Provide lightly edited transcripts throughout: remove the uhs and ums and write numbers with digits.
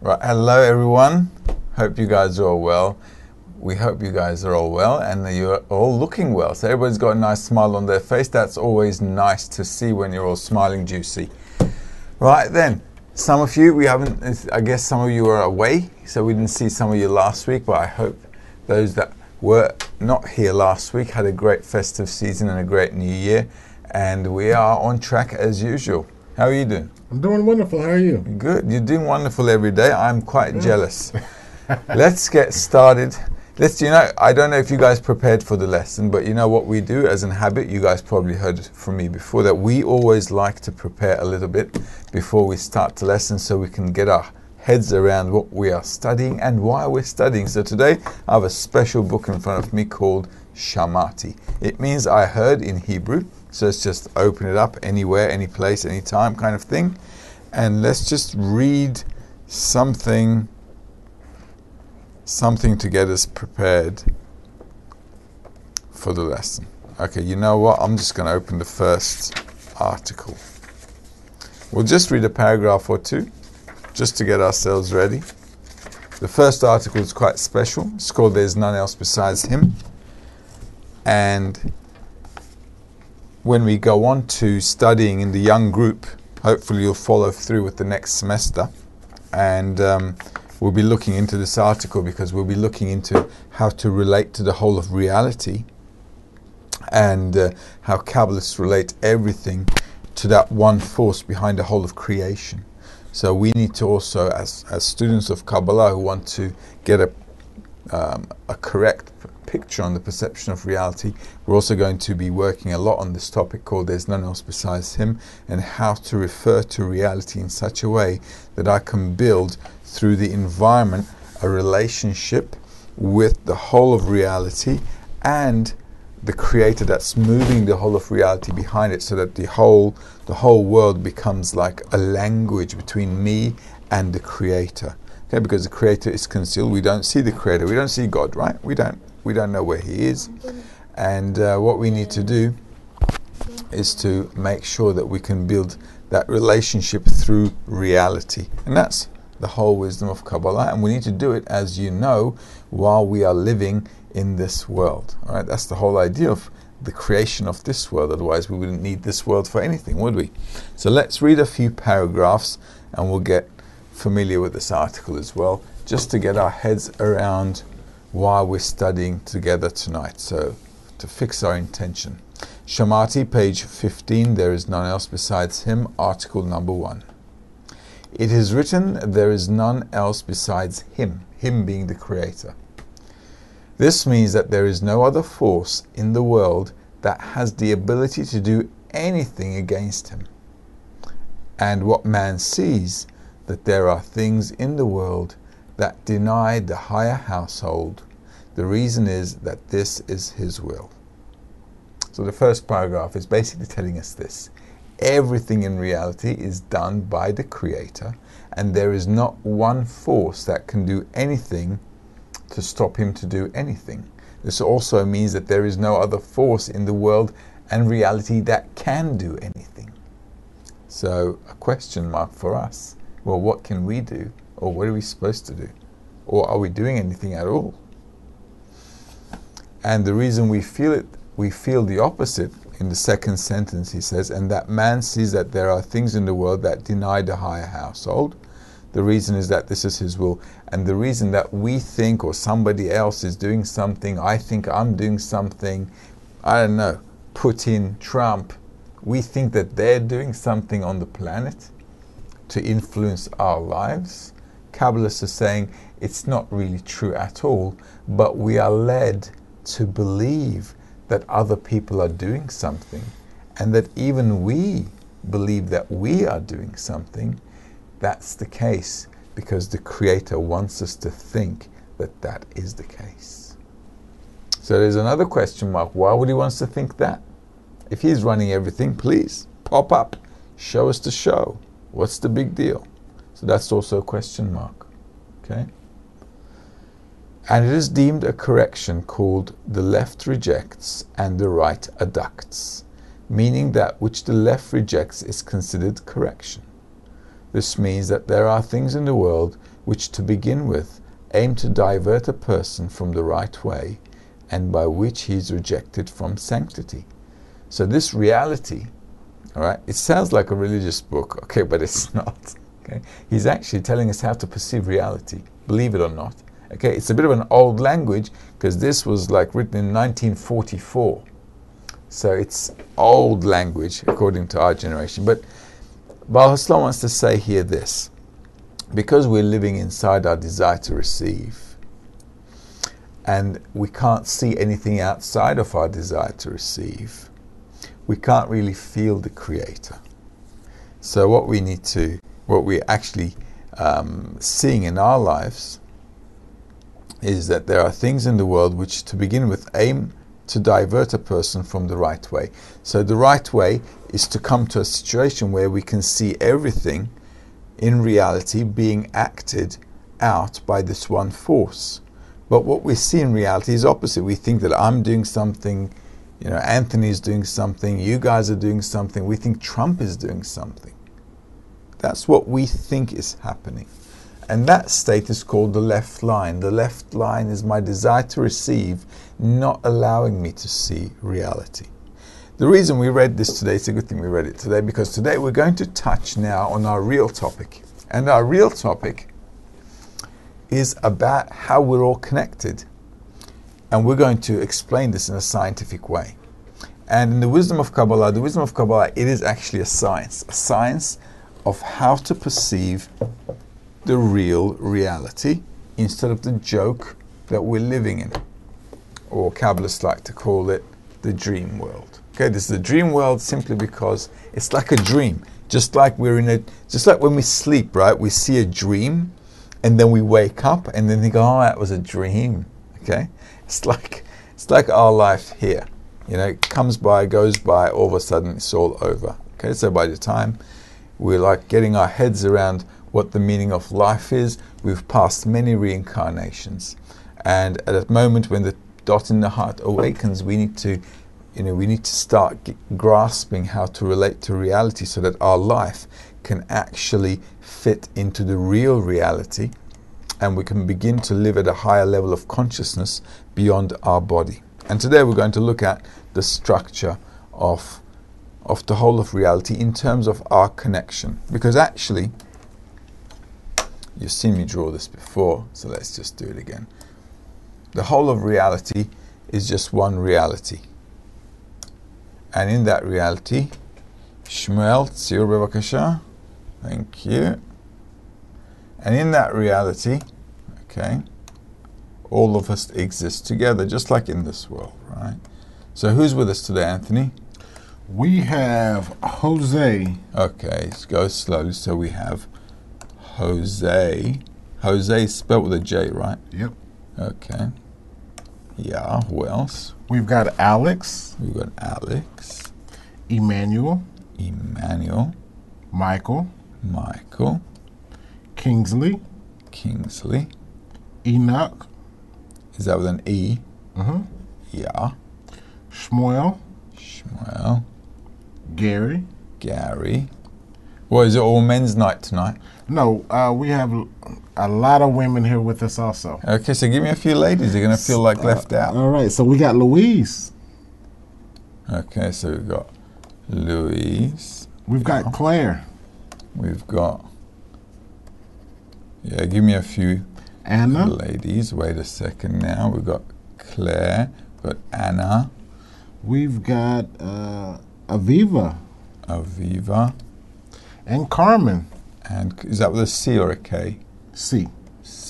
Right, hello everyone. Hope you guys are all well. We hope you guys are all well and that you're all looking well. So everybody's got a nice smile on their face. That's always nice to see when you're all smiling juicy. Right then, some of you, I guess some of you are away, so we didn't see some of you last week, but I hope those that were not here last week had a great festive season and a great new year. And we are on track as usual. How are you doing? I'm doing wonderful. How are you? Good. You're doing wonderful every day. I'm quite jealous. Let's get started. I don't know if you guys prepared for the lesson, but you know what we do as a habit, you guys probably heard from me before, that we always like to prepare a little bit before we start the lesson so we can get our heads around what we are studying and why we're studying. So today I have a special book in front of me called Shamati. It means I heard in Hebrew. So let's just open it up anywhere, any place, any time kind of thing. And let's just read something to get us prepared for the lesson. Okay, you know what? I'm just going to open the first article. We'll just read a paragraph or two just to get ourselves ready. The first article is quite special. It's called There's None Else Besides Him. And when we go on to studying in the young group, hopefully you'll follow through with the next semester. And we'll be looking into this article because we'll be looking into how to relate to the whole of reality and how Kabbalists relate everything to that one force behind the whole of creation. So we need to also, as students of Kabbalah who want to get a correct picture on the perception of reality, we're also going to be working a lot on this topic called There's None Else Besides Him, and how to refer to reality in such a way that I can build through the environment a relationship with the whole of reality and the creator that's moving the whole of reality behind it, so that the whole world becomes like a language between me and the creator. Okay, because the creator is concealed. We don't see the creator. We don't see God, right? We don't know where he is. And what we need to do is to make sure that we can build that relationship through reality. And that's the whole wisdom of Kabbalah. And we need to do it, as you know, while we are living in this world. All right, that's the whole idea of the creation of this world. Otherwise, we wouldn't need this world for anything, would we? So let's read a few paragraphs and we'll get familiar with this article as well, just to get our heads around why we're studying together tonight. So to fix our intention. Shamati, page 15, There is None Else Besides Him, article number 1. It is written, there is none else besides Him, Him being the Creator. This means that there is no other force in the world that has the ability to do anything against Him. And what man sees, that there are things in the world that deny the higher household. The reason is that this is His will. So the first paragraph is basically telling us this. Everything in reality is done by the Creator, and there is not one force that can do anything to stop Him to do anything. This also means that there is no other force in the world and reality that can do anything. So a question mark for us. Well, what can we do? Or what are we supposed to do? Or are we doing anything at all? And the reason we feel the opposite in the second sentence, he says, and that man sees that there are things in the world that deny the higher household. The reason is that this is His will. And the reason that we think or somebody else is doing something, I think I'm doing something, I don't know, Putin, Trump, we think that they're doing something on the planet to influence our lives. Kabbalists are saying it's not really true at all, but we are led to believe that other people are doing something, and that even we believe that we are doing something. That's the case because the Creator wants us to think that that is the case. So there's another question mark. Why would He want us to think that? If He's running everything, please pop up, show us the show. What's the big deal? So that's also a question mark. Okay? And it is deemed a correction called the left rejects and the right adducts, meaning that which the left rejects is considered correction. This means that there are things in the world which, to begin with, aim to divert a person from the right way, and by which he is rejected from sanctity. So this reality, all right, it sounds like a religious book, okay, but it's not. Okay, he's actually telling us how to perceive reality, believe it or not. Okay, it's a bit of an old language because this was like written in 1944, so it's old language according to our generation. But Baal HaSulam wants to say here this: because we're living inside our desire to receive, and we can't see anything outside of our desire to receive, we can't really feel the Creator. So what we're actually seeing in our lives is that there are things in the world which, to begin with, aim to divert a person from the right way. So the right way is to come to a situation where we can see everything in reality being acted out by this one force. But what we see in reality is opposite. We think that I'm doing something, Anthony's doing something, you guys are doing something. We think Trump is doing something. That's what we think is happening. And that state is called the left line. The left line is my desire to receive, not allowing me to see reality. The reason we read this today, it's a good thing we read it today, because today we're going to touch now on our real topic. And our real topic is about how we're all connected. And we're going to explain this in a scientific way. And in the wisdom of Kabbalah, it is actually a science of how to perceive the real reality instead of the joke that we're living in. Or Kabbalists like to call it the dream world. Okay, this is the dream world simply because it's like a dream. Just like when we sleep, right? We see a dream and then we wake up and then think, oh, that was a dream. Okay? It's like our life here. It comes by, goes by, all of a sudden it's all over. Okay, so by the time we're like getting our heads around what the meaning of life is, we've passed many reincarnations. And at a moment when the dot in the heart awakens, we need to start grasping how to relate to reality so that our life can actually fit into the real reality, and we can begin to live at a higher level of consciousness beyond our body. And today we're going to look at the structure of the whole of reality in terms of our connection. Because actually, you've seen me draw this before, so let's just do it again. The whole of reality is just one reality. And in that reality, Shmuel, Tzir bevakasha. Thank you. And in that reality, okay, all of us exist together, just like in this world, right? So who's with us today, Anthony? We have Jose. Okay, let's go slowly. So we have Jose. Jose is spelled with a J, right? Yep. Okay. Yeah, who else? We've got Alex. We've got Alex. Emmanuel. Michael. Kingsley. Enoch. Is that with an E? Mm-hmm. Yeah. Shmuel. Gary. Well, is it all men's night tonight? No, we have a lot of women here with us also. Okay, so give me a few ladies. They're going to feel like left out. All right, so we got Louise. Okay, so we've got Louise. We've got Claire. We've got... Yeah, give me a few Anna. ladies. Wait a second now. We've got Claire. We've got Anna. We've got Aviva. And Carmen. And is that with a C or a K? C.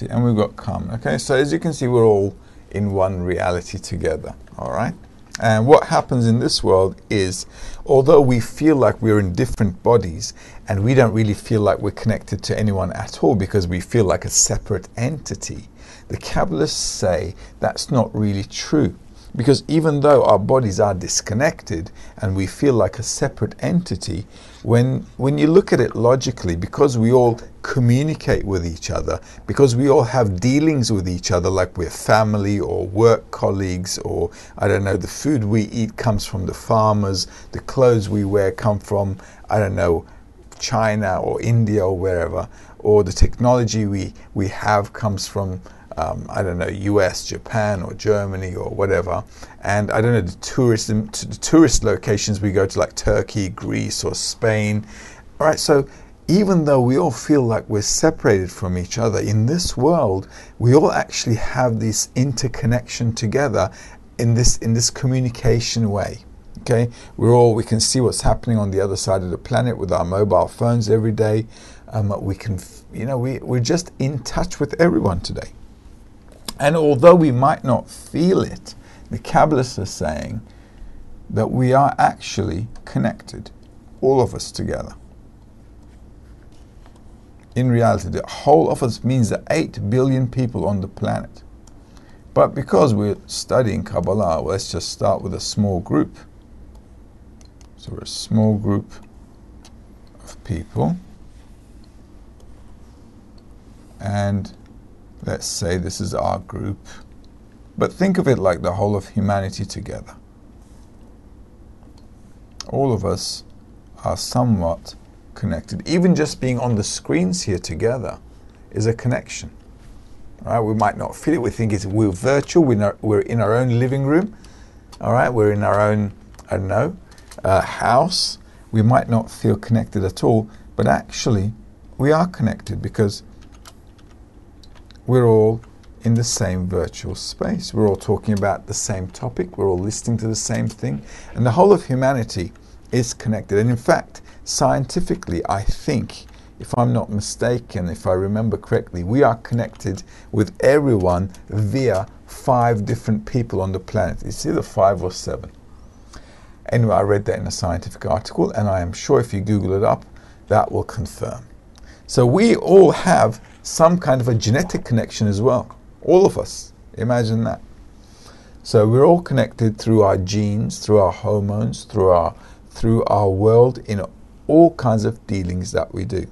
And we've got Carmen. Okay, so as you can see, we're all in one reality together. All right? And what happens in this world is, although we feel like we're in different bodies, and we don't really feel like we're connected to anyone at all because we feel like a separate entity, the Kabbalists say that's not really true. Because even though our bodies are disconnected and we feel like a separate entity, when you look at it logically, because we all communicate with each other, because we all have dealings with each other, like we're family or work colleagues, or I don't know, the food we eat comes from the farmers, the clothes we wear come from, I don't know, China or India or wherever, or the technology we have comes from I don't know, US, Japan or Germany or whatever, and I don't know, the tourist locations we go to, like Turkey, Greece or Spain. All right, so even though we all feel like we're separated from each other in this world, we all actually have this interconnection together in this communication way. Okay, we can see what's happening on the other side of the planet with our mobile phones every day. We can, we're just in touch with everyone today. And although we might not feel it, the Kabbalists are saying that we are actually connected, all of us together. In reality, the whole of us means that 8 billion people on the planet. But because we're studying Kabbalah, well, let's just start with a small group. So we're a small group of people. And let's say this is our group. But think of it like the whole of humanity together. All of us are somewhat connected. Even just being on the screens here together is a connection. All right? We might not feel it. We think we're virtual. We're in our own living room. All right? We're in our own, I don't know, house. We might not feel connected at all, but actually we are connected because we're all in the same virtual space. We're all talking about the same topic. We're all listening to the same thing. And the whole of humanity is connected. And in fact, scientifically, I think, if I'm not mistaken, if I remember correctly, we are connected with everyone via 5 different people on the planet. It's either 5 or 7. Anyway, I read that in a scientific article, and I am sure if you Google it up, that will confirm. So we all have some kind of a genetic connection as well. All of us. Imagine that. So we're all connected through our genes, through our hormones, through our world, in all kinds of dealings that we do.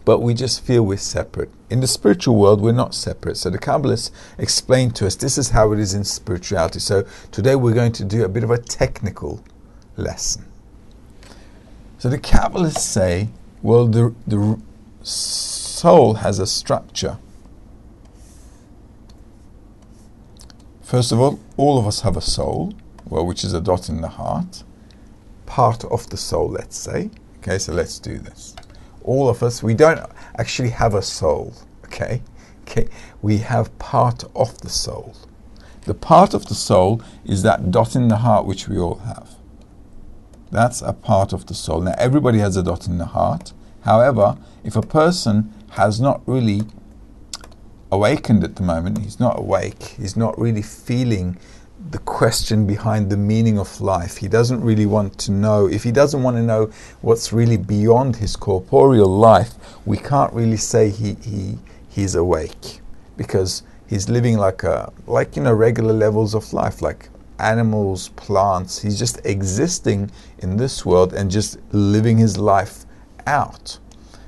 But we just feel we're separate. In the spiritual world, we're not separate. So the Kabbalists explain to us this is how it is in spirituality. So today we're going to do a bit of a technical lesson. So the Kabbalists say, well, the soul has a structure. First of all of us have a soul, well, which is a dot in the heart. Part of the soul, let's say. Okay, so let's do this. All of us, we don't actually have a soul, okay? We have part of the soul. The part of the soul is that dot in the heart which we all have. That's a part of the soul. Now, everybody has a dot in the heart. However, if a person has not really awakened at the moment, he's not awake, he's not really feeling the question behind the meaning of life. He doesn't really want to know. If he doesn't want to know what's really beyond his corporeal life, we can't really say he's awake, because he's living like regular levels of life, like animals, plants. He's just existing in this world and just living his life out.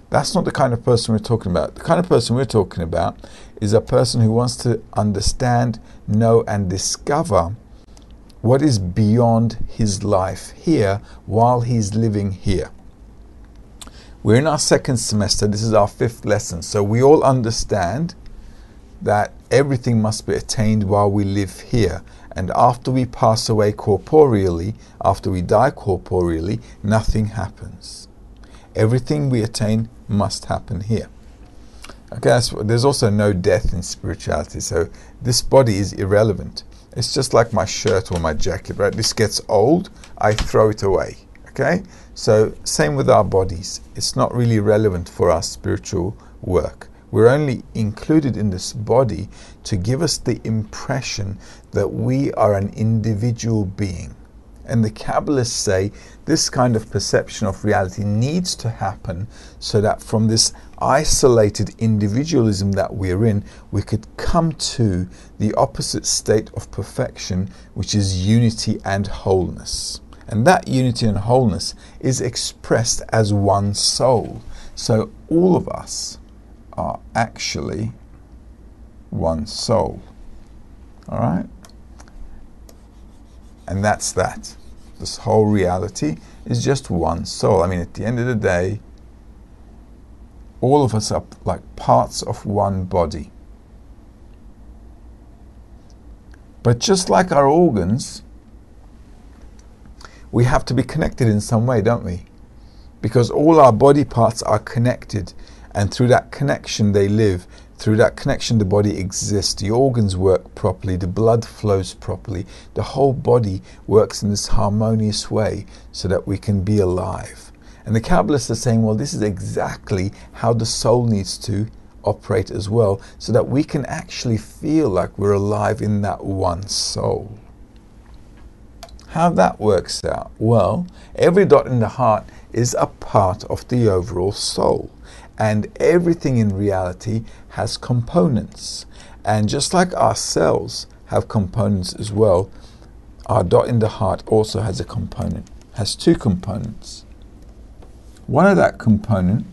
That's not the kind of person we're talking about. The kind of person we're talking about is a person who wants to understand, know, and discover what is beyond his life here while he's living here. We're in our 2nd semester. This is our 5th lesson. So we all understand that everything must be attained while we live here. And after we pass away corporeally, after we die corporeally, nothing happens. Everything we attain must happen here. Okay, there's also no death in spirituality, so this body is irrelevant. It's just like my shirt or my jacket, right? This gets old, I throw it away. Okay, so same with our bodies. It's not really relevant for our spiritual work. We're only included in this body to give us the impression that we are an individual being. And the Kabbalists say this kind of perception of reality needs to happen so that from this isolated individualism that we're in, we could come to the opposite state of perfection, which is unity and wholeness. And that unity and wholeness is expressed as one soul. So all of us are actually one soul. All right? And that's that. this whole reality is just one soul. I mean, at the end of the day, all of us are like parts of one body. But just like our organs, we have to be connected in some way, don't we? Because all our body parts are connected, and through that connection they live. Through that connection the body exists, the organs work properly, the blood flows properly, the whole body works in this harmonious way so that we can be alive. And the Kabbalists are saying, well, this is exactly how the soul needs to operate as well, so that we can actually feel like we're alive in that one soul. How that works out? Well, every dot in the heart is a part of the overall soul. And everything in reality has components. And just like our cells have components as well, our dot in the heart also has a component, has two components. One of that component,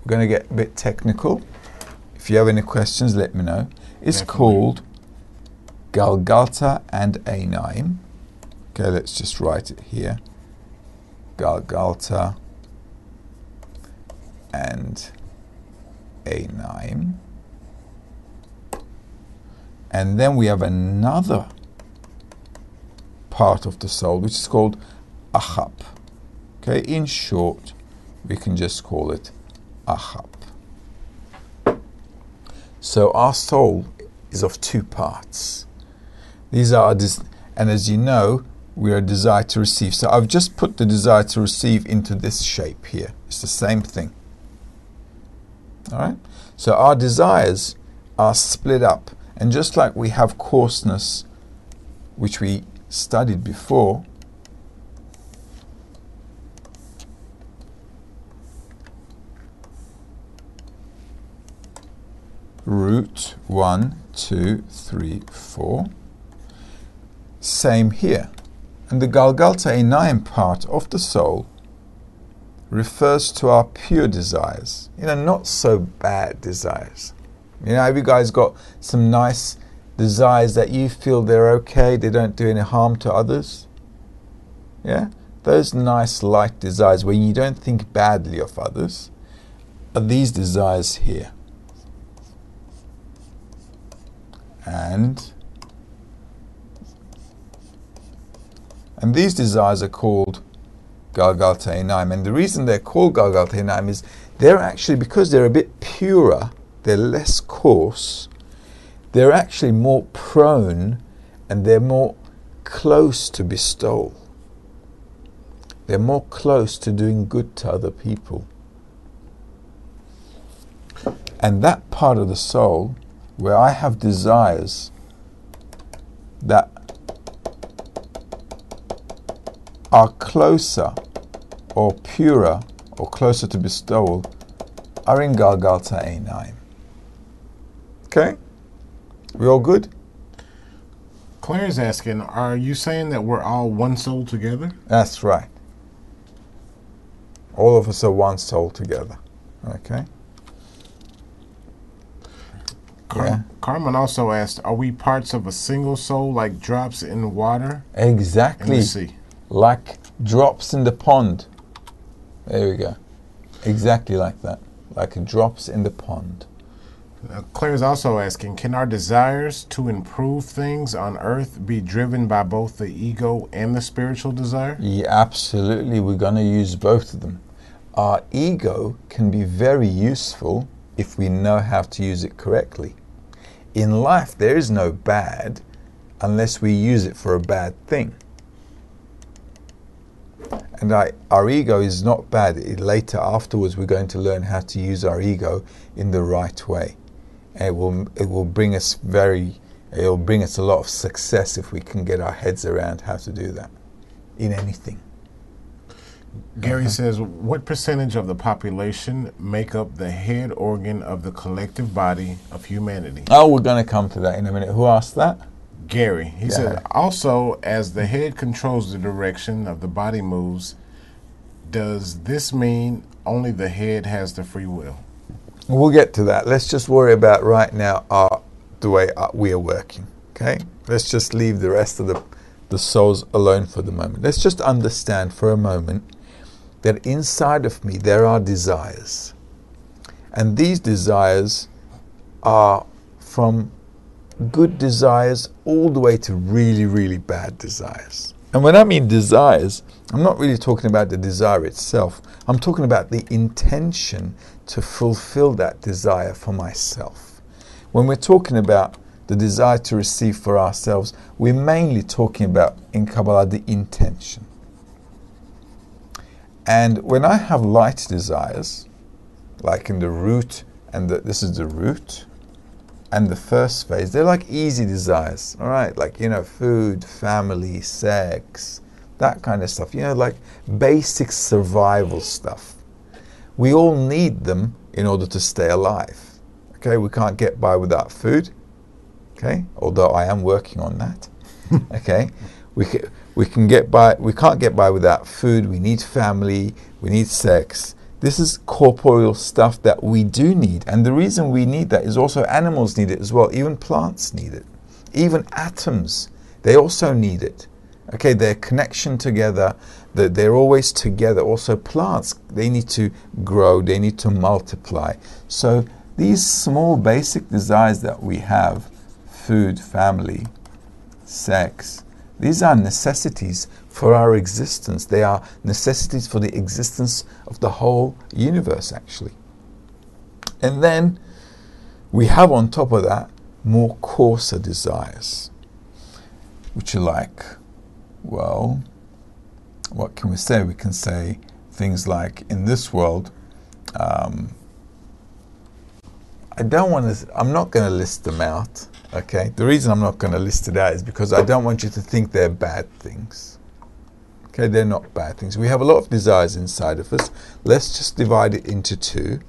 we're going to get a bit technical. If you have any questions, let me know. Is called Galgalta and Einaim. Okay, let's just write it here. Galgalta and Einaim. And then we have another part of the soul which is called Achap. Okay, in short, we can just call it Achap. So our soul is of two parts. These are, and as you know, we are desired to receive. So I've just put the desire to receive into this shape here. It's the same thing. All right? So our desires are split up. And just like we have coarseness, which we studied before, root 1, 2, 3, 4. Same here. And the Galgalta Einaim part of the soul refers to our pure desires. You know, not so bad desires. You know, have you guys got some nice desires that you feel they're okay, they don't do any harm to others? Yeah? Those nice light desires where you don't think badly of others are these desires here. And these desires are called Galgalta Einaim. And the reason they're called Galgalta Einaim is they're actually, because they're a bit purer, they're less coarse, they're actually more prone and they're more close to bestowal. They're more close to doing good to other people. And that part of the soul where I have desires that are closer or purer or closer to bestowal are in Galgalta Einaim. Okay? We all good? Claire is asking, are you saying that we're all one soul together? That's right. All of us are one soul together. Okay? Carmen also asked, are we parts of a single soul like drops in water? Exactly. In the sea? Like drops in the pond. There we go. Exactly like that. Like drops in the pond. Claire is also asking, can our desires to improve things on earth be driven by both the ego and the spiritual desire? Yeah, absolutely. We're going to use both of them. Our ego can be very useful if we know how to use it correctly. In life, there is no bad unless we use it for a bad thing. And our ego is not bad. Later, afterwards, we're going to learn how to use our ego in the right way. And it will bring us a lot of success if we can get our heads around how to do that in anything. Gary says, what percentage of the population make up the head organ of the collective body of humanity? Oh, we're going to come to that in a minute. Who asked that? Gary. He said, also, as the head controls the direction of the body moves, does this mean only the head has the free will? We'll get to that. Let's just worry about right now the way we are working. Okay? Let's just leave the rest of the souls alone for the moment. Let's just understand for a moment that inside of me there are desires. And these desires are from good desires all the way to really, really bad desires. And when I mean desires, I'm not really talking about the desire itself. I'm talking about the intention to fulfill that desire for myself. When we're talking about the desire to receive for ourselves, we're mainly talking about, in Kabbalah, the intention. And when I have light desires, like in the root, and this is the root, and the first phase, they're like easy desires, all right? Like, food, family, sex, that kind of stuff, like basic survival stuff. We all need them in order to stay alive, okay? We can't get by without food, okay? Although I am working on that, okay? We can't get by without food. We need family, we need sex. This is corporeal stuff that we do need. And the reason we need that is also animals need it as well. Even plants need it. Even atoms, they also need it. Okay, their connection together, they're always together. Also plants, they need to grow, they need to multiply. So these small basic desires that we have, food, family, sex, these are necessities for our existence. They are necessities for the existence of the whole universe, actually. And then we have on top of that more coarser desires, which are like, well, what can we say? We can say things like, in this world, I'm not going to list them out. Okay, the reason I'm not going to list it out is because I don't want you to think they're bad things. Okay, they're not bad things. We have a lot of desires inside of us. Let's just divide it into two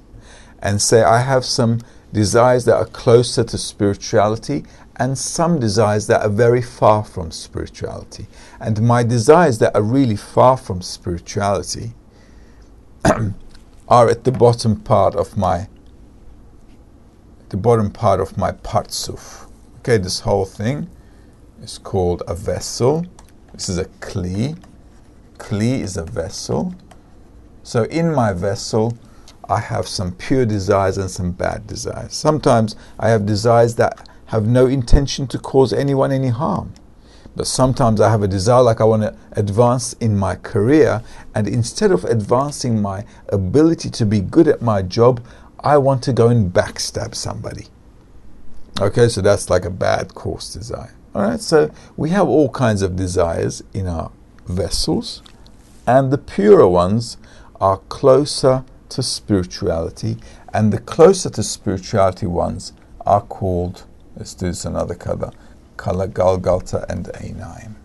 and say I have some desires that are closer to spirituality and some desires that are very far from spirituality. And my desires that are really far from spirituality are at the bottom part of my partsuf. Okay, this whole thing is called a vessel. This is a kli. Kli is a vessel. So in my vessel, I have some pure desires and some bad desires. Sometimes I have desires that have no intention to cause anyone any harm. But sometimes I have a desire like I want to advance in my career, and instead of advancing my ability to be good at my job, I want to go and backstab somebody. Okay, so that's like a bad coarse desire. All right, so we have all kinds of desires in our vessels, and the purer ones are closer to spirituality, and the closer to spirituality ones are called, let's do this another color, Galgalta and Einayim.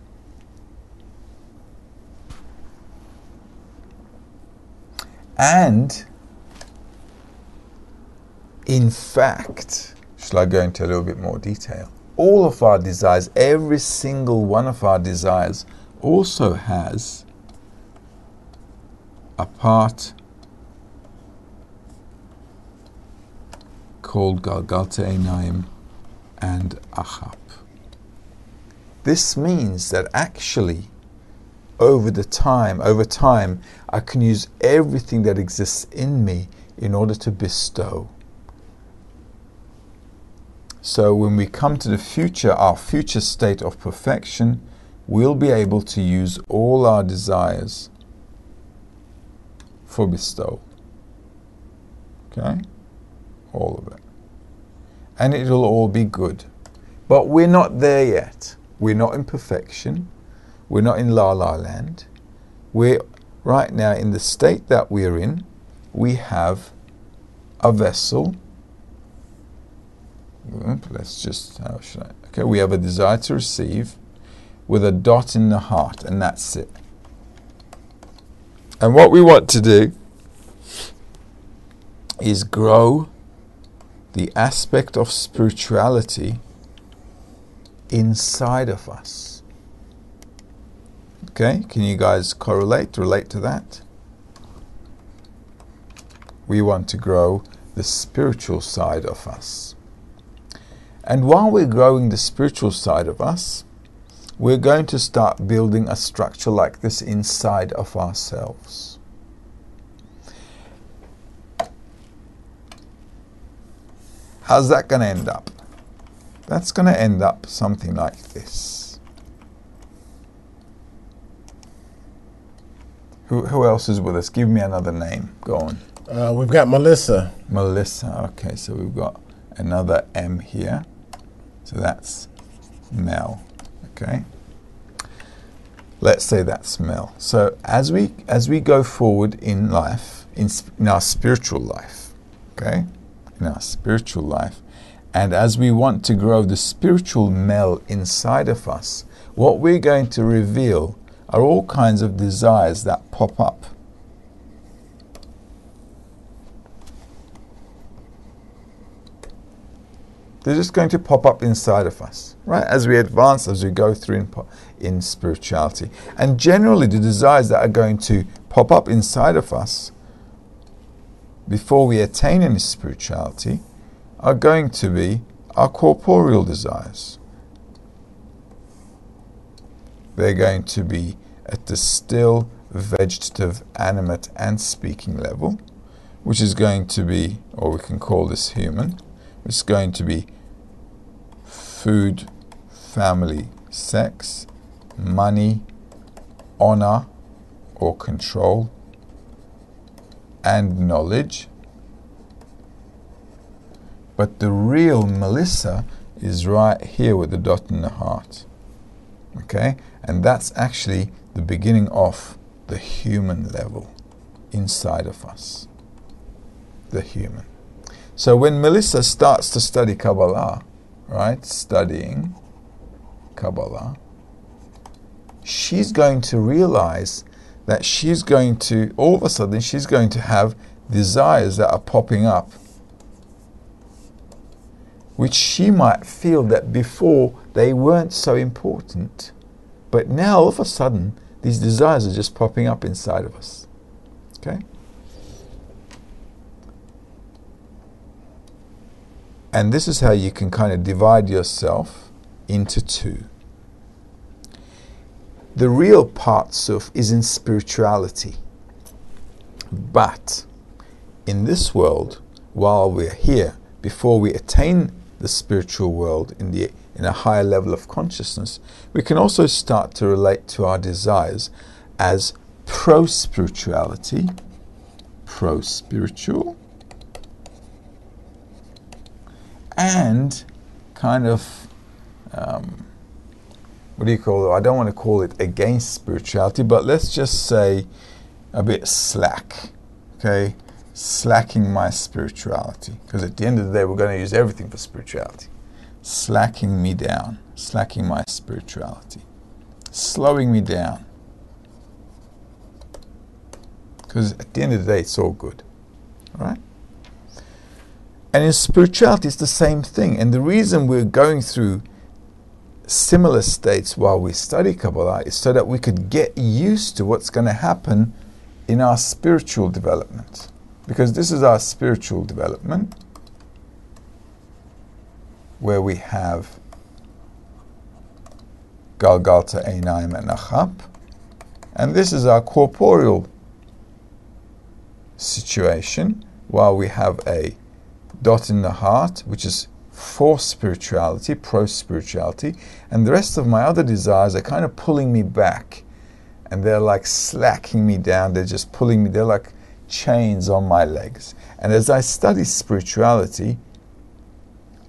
And in fact, shall I go into a little bit more detail? All of our desires, every single one of our desires also has a part called Galgalta Einayim and Achap. This means that actually over time, I can use everything that exists in me in order to bestow. So when we come to the future, our future state of perfection, we'll be able to use all our desires for bestowal. Okay? All of it. And it'll all be good. But we're not there yet. We're not in perfection. We're not in La La Land. We're right now in the state that we're in. We have a vessel. Let's just, how should I? Okay, we have a desire to receive with a dot in the heart, and that's it. And what we want to do is grow the aspect of spirituality inside of us. Okay, can you guys relate to that? We want to grow the spiritual side of us. And while we're growing the spiritual side of us, we're going to start building a structure like this inside of ourselves. How's that going to end up? That's going to end up something like this. Who else is with us? Give me another name. Go on. We've got Melissa. Melissa. Okay, so we've got another M here. So that's Mel. Okay. Let's say that's Mel. So as we go forward in life, in our spiritual life, okay, in our spiritual life, and as we want to grow the spiritual Mel inside of us, what we're going to reveal are all kinds of desires that pop up. They're just going to pop up inside of us, right? As we advance, as we go through in spirituality. And generally, the desires that are going to pop up inside of us before we attain any spirituality are going to be our corporeal desires. They're going to be at the still, vegetative, animate, and speaking level, which is going to be, or we can call this human, which is going to be food, family, sex, money, honor or control, and knowledge. But the real Melissa is right here with the dot in the heart. Okay? And that's actually the beginning of the human level inside of us. The human. So when Melissa starts to study Kabbalah, right, studying Kabbalah, she's going to realize that she's going to, all of a sudden, she's going to have desires that are popping up, which she might feel that before they weren't so important, but now all of a sudden, these desires are just popping up inside of us. Okay? And this is how you can kind of divide yourself into two. The real part, Suf, is in spirituality. But in this world, while we're here, before we attain the spiritual world in a higher level of consciousness, we can also start to relate to our desires as pro-spirituality, pro-spiritual, and kind of, what do you call it? I don't want to call it against spirituality, but let's just say a bit slack, okay? Slacking my spirituality. Because at the end of the day, we're going to use everything for spirituality. Slacking me down, slacking my spirituality, slowing me down. Because at the end of the day, it's all good, all right? And in spirituality, it's the same thing. And the reason we're going through similar states while we study Kabbalah is so that we could get used to what's going to happen in our spiritual development. Because this is our spiritual development, where we have Galgalta Einaim and Achap. And this is our corporeal situation, while we have a dot in the heart, which is for spirituality, pro-spirituality, and the rest of my other desires are kind of pulling me back, and they're like slacking me down, they're just pulling me, they're like chains on my legs. And as I study spirituality,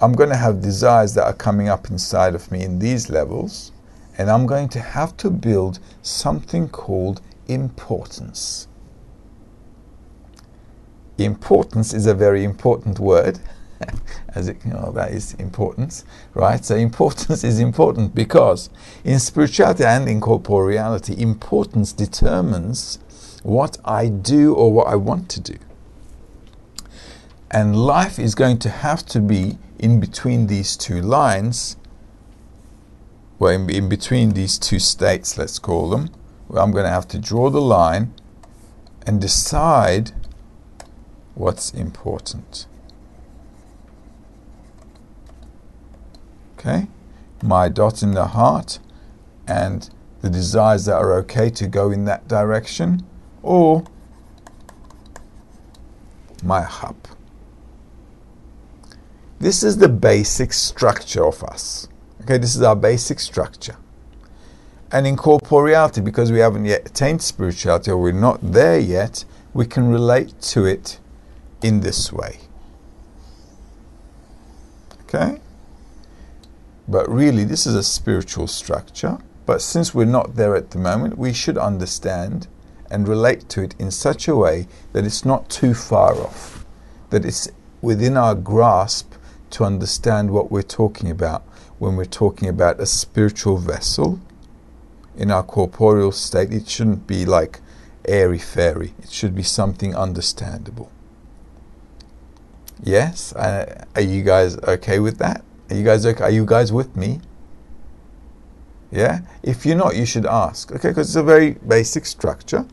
I'm going to have desires that are coming up inside of me in these levels, and I'm going to have to build something called importance. Importance is a very important word, as it, that is importance, right? So importance is important because in spirituality and in corporeality, importance determines what I do or what I want to do. And life is going to have to be in between these two lines, well, in between these two states, let's call them, where I'm going to have to draw the line and decide what's important. Okay? My dot in the heart and the desires that are okay to go in that direction, or my hub. This is the basic structure of us. Okay, this is our basic structure. And in corporeality, because we haven't yet attained spirituality, or we're not there yet, we can relate to it in this way. Okay? But really, this is a spiritual structure. But since we're not there at the moment, we should understand and relate to it in such a way that it's not too far off, that it's within our grasp to understand what we're talking about when we're talking about a spiritual vessel. In our corporeal state, it shouldn't be like airy-fairy. It should be something understandable. Yes? Are you guys okay with that? Are you guys okay? Are you guys with me? Yeah? If you're not, you should ask. Okay, because it's a very basic structure.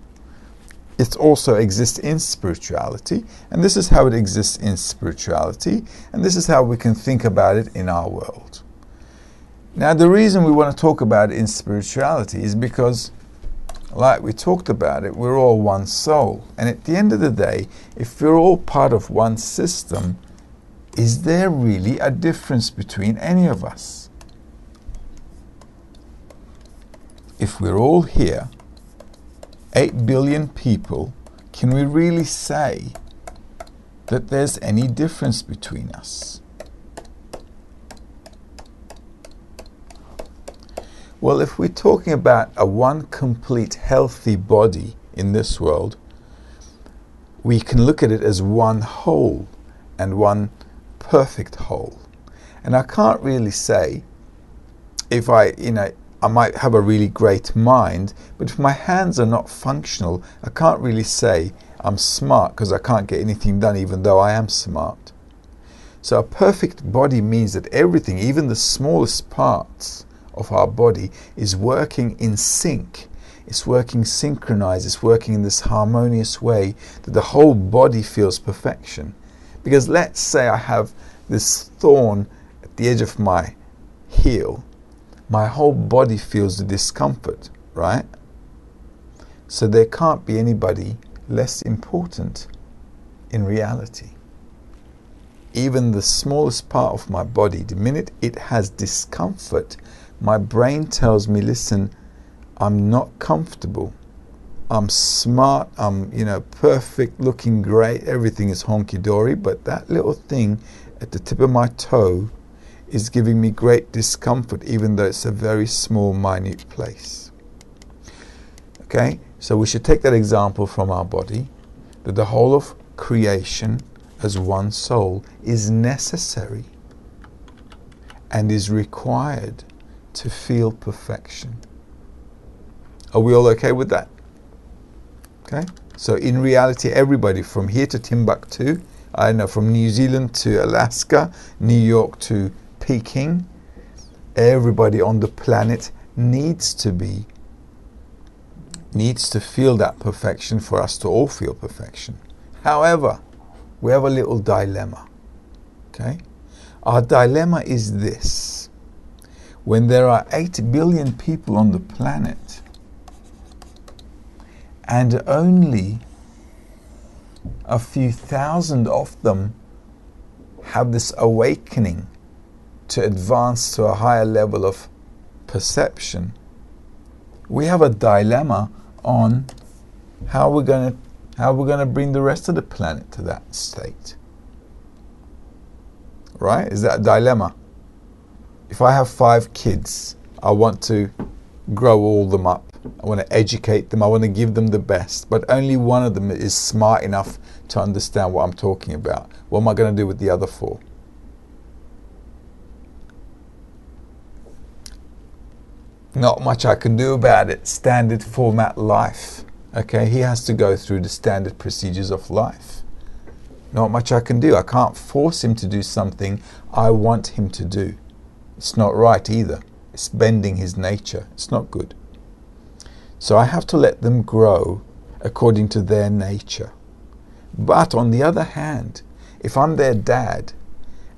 It also exists in spirituality, and this is how it exists in spirituality, and this is how we can think about it in our world. Now, the reason we want to talk about it in spirituality is because, like we talked about it, we're all one soul. And at the end of the day, if we're all part of one system, is there really a difference between any of us? If we're all here, 8 billion people, can we really say that there's any difference between us? Well, if we're talking about a one complete healthy body in this world, we can look at it as one whole and one perfect whole. And I can't really say if I might have a really great mind, but if my hands are not functional, I can't really say I'm smart because I can't get anything done even though I am smart. So a perfect body means that everything, even the smallest parts of our body, is working in sync. It's working synchronized. It's working in this harmonious way that the whole body feels perfection. Because let's say I have this thorn at the edge of my heel. My whole body feels the discomfort, right? So there can't be anybody less important in reality. Even the smallest part of my body, the minute it has discomfort, my brain tells me, listen, I'm not comfortable. I'm smart, I'm, perfect, looking great, everything is honky-dory, but that little thing at the tip of my toe is giving me great discomfort, even though it's a very small, minute place. Okay, so we should take that example from our body, that the whole of creation as one soul is necessary and is required to feel perfection. Are we all okay with that? Okay, so in reality, everybody from here to Timbuktu, I don't know, from New Zealand to Alaska, New York to Peking, everybody on the planet needs to feel that perfection for us to all feel perfection. However, we have a little dilemma. Okay? Our dilemma is this. When there are 8 billion people on the planet and only a few thousand of them have this awakening to advance to a higher level of perception, we have a dilemma on how we're going to bring the rest of the planet to that state. Right? Is that a dilemma? If I have 5 kids, I want to grow all them up. I want to educate them. I want to give them the best. But only one of them is smart enough to understand what I'm talking about. What am I going to do with the other 4? Not much I can do about it. Standard format life. Okay, he has to go through the standard procedures of life. Not much I can do. I can't force him to do something I want him to do. It's not right either. It's bending his nature. It's not good. So I have to let them grow according to their nature. But on the other hand, if I'm their dad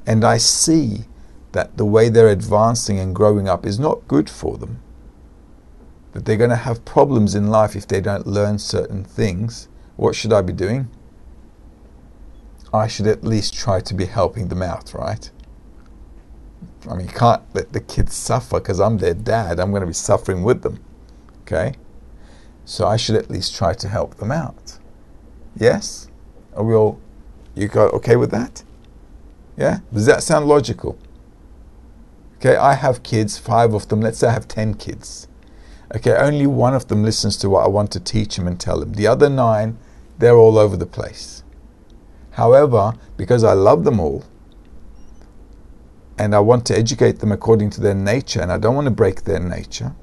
and I see that the way they're advancing and growing up is not good for them, that they're going to have problems in life if they don't learn certain things, what should I be doing? I should at least try to be helping them out, right? I mean, you can't let the kids suffer because I'm their dad. I'm going to be suffering with them, okay? So I should at least try to help them out. Yes? Are we all, you got okay with that? Yeah? Does that sound logical? Okay, I have kids, 5 of them. Let's say I have 10 kids. Okay, only one of them listens to what I want to teach them and tell them. The other 9, they're all over the place. However, because I love them all, and I want to educate them according to their nature, and I don't want to break their nature,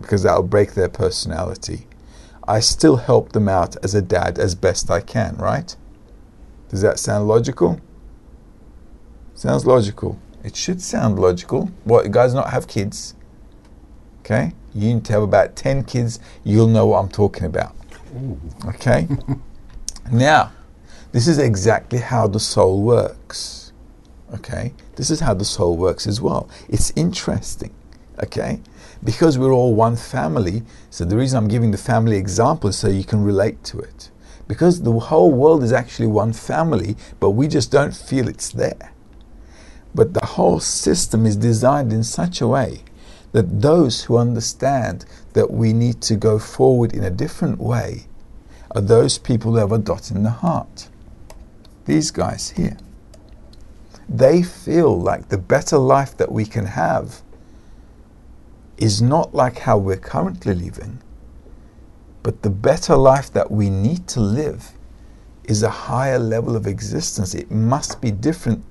because that'll break their personality, I still help them out as a dad as best I can, right? Does that sound logical? Sounds logical. It should sound logical. What, you guys not have kids? Okay? You need to have about 10 kids, you'll know what I'm talking about. Ooh. Okay? Now, this is exactly how the soul works. Okay? This is how the soul works as well. It's interesting. Okay? Because we're all one family, so the reason I'm giving the family example is so you can relate to it. Because the whole world is actually one family, but we just don't feel it's there. But the whole system is designed in such a way that those who understand that we need to go forward in a different way are those people who have a dot in the heart. These guys here. They feel like the better life that we can have is not like how we're currently living, but the better life that we need to live is a higher level of existence. It must be different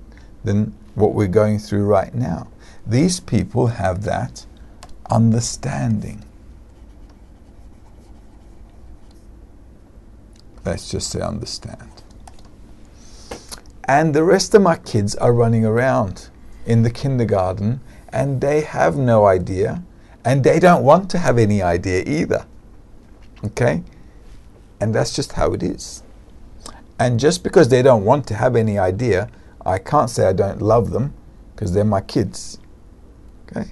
than what we're going through right now. These people have that understanding. Let's just say understand. And the rest of my kids are running around in the kindergarten and they have no idea and they don't want to have any idea either. Okay? And that's just how it is. And just because they don't want to have any idea, I can't say I don't love them because they're my kids. Okay?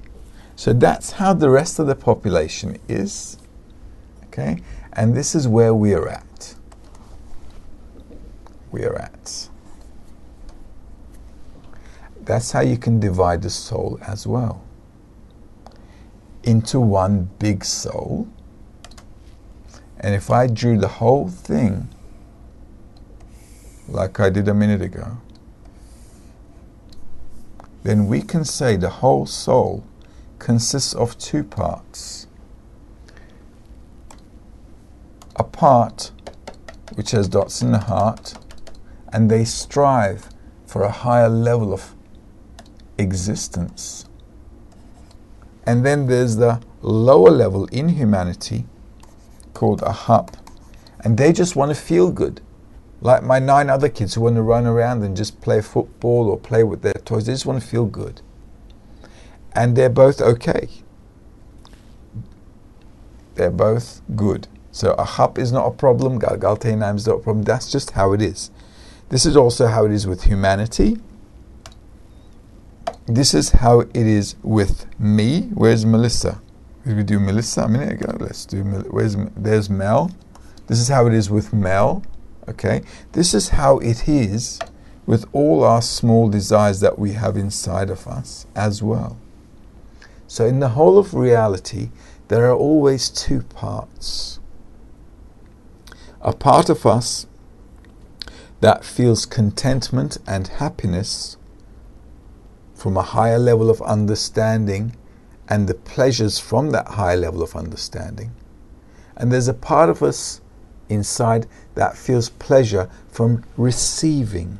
So that's how the rest of the population is. Okay? And this is where we're at. We're at. That's how you can divide the soul as well. Into one big soul. And if I drew the whole thing like I did a minute ago, then we can say the whole soul consists of 2 parts. A part which has dots in the heart, and they strive for a higher level of existence. And then there's the lower level in humanity called a hup, and they just want to feel good. Like my 9 other kids who want to run around and just play football or play with their toys. They just want to feel good. And they're both okay. They're both good. So a hup is not a problem. Galgalteinaim is not a problem. That's just how it is. This is also how it is with humanity. This is how it is with me. Where's Melissa? Did we do Melissa a minute ago? Let's do, there's Mel. This is how it is with Mel. Okay, this is how it is with all our small desires that we have inside of us as well. So in the whole of reality, there are always 2 parts. A part of us that feels contentment and happiness from a higher level of understanding and the pleasures from that higher level of understanding. And there's a part of us inside that feels pleasure from receiving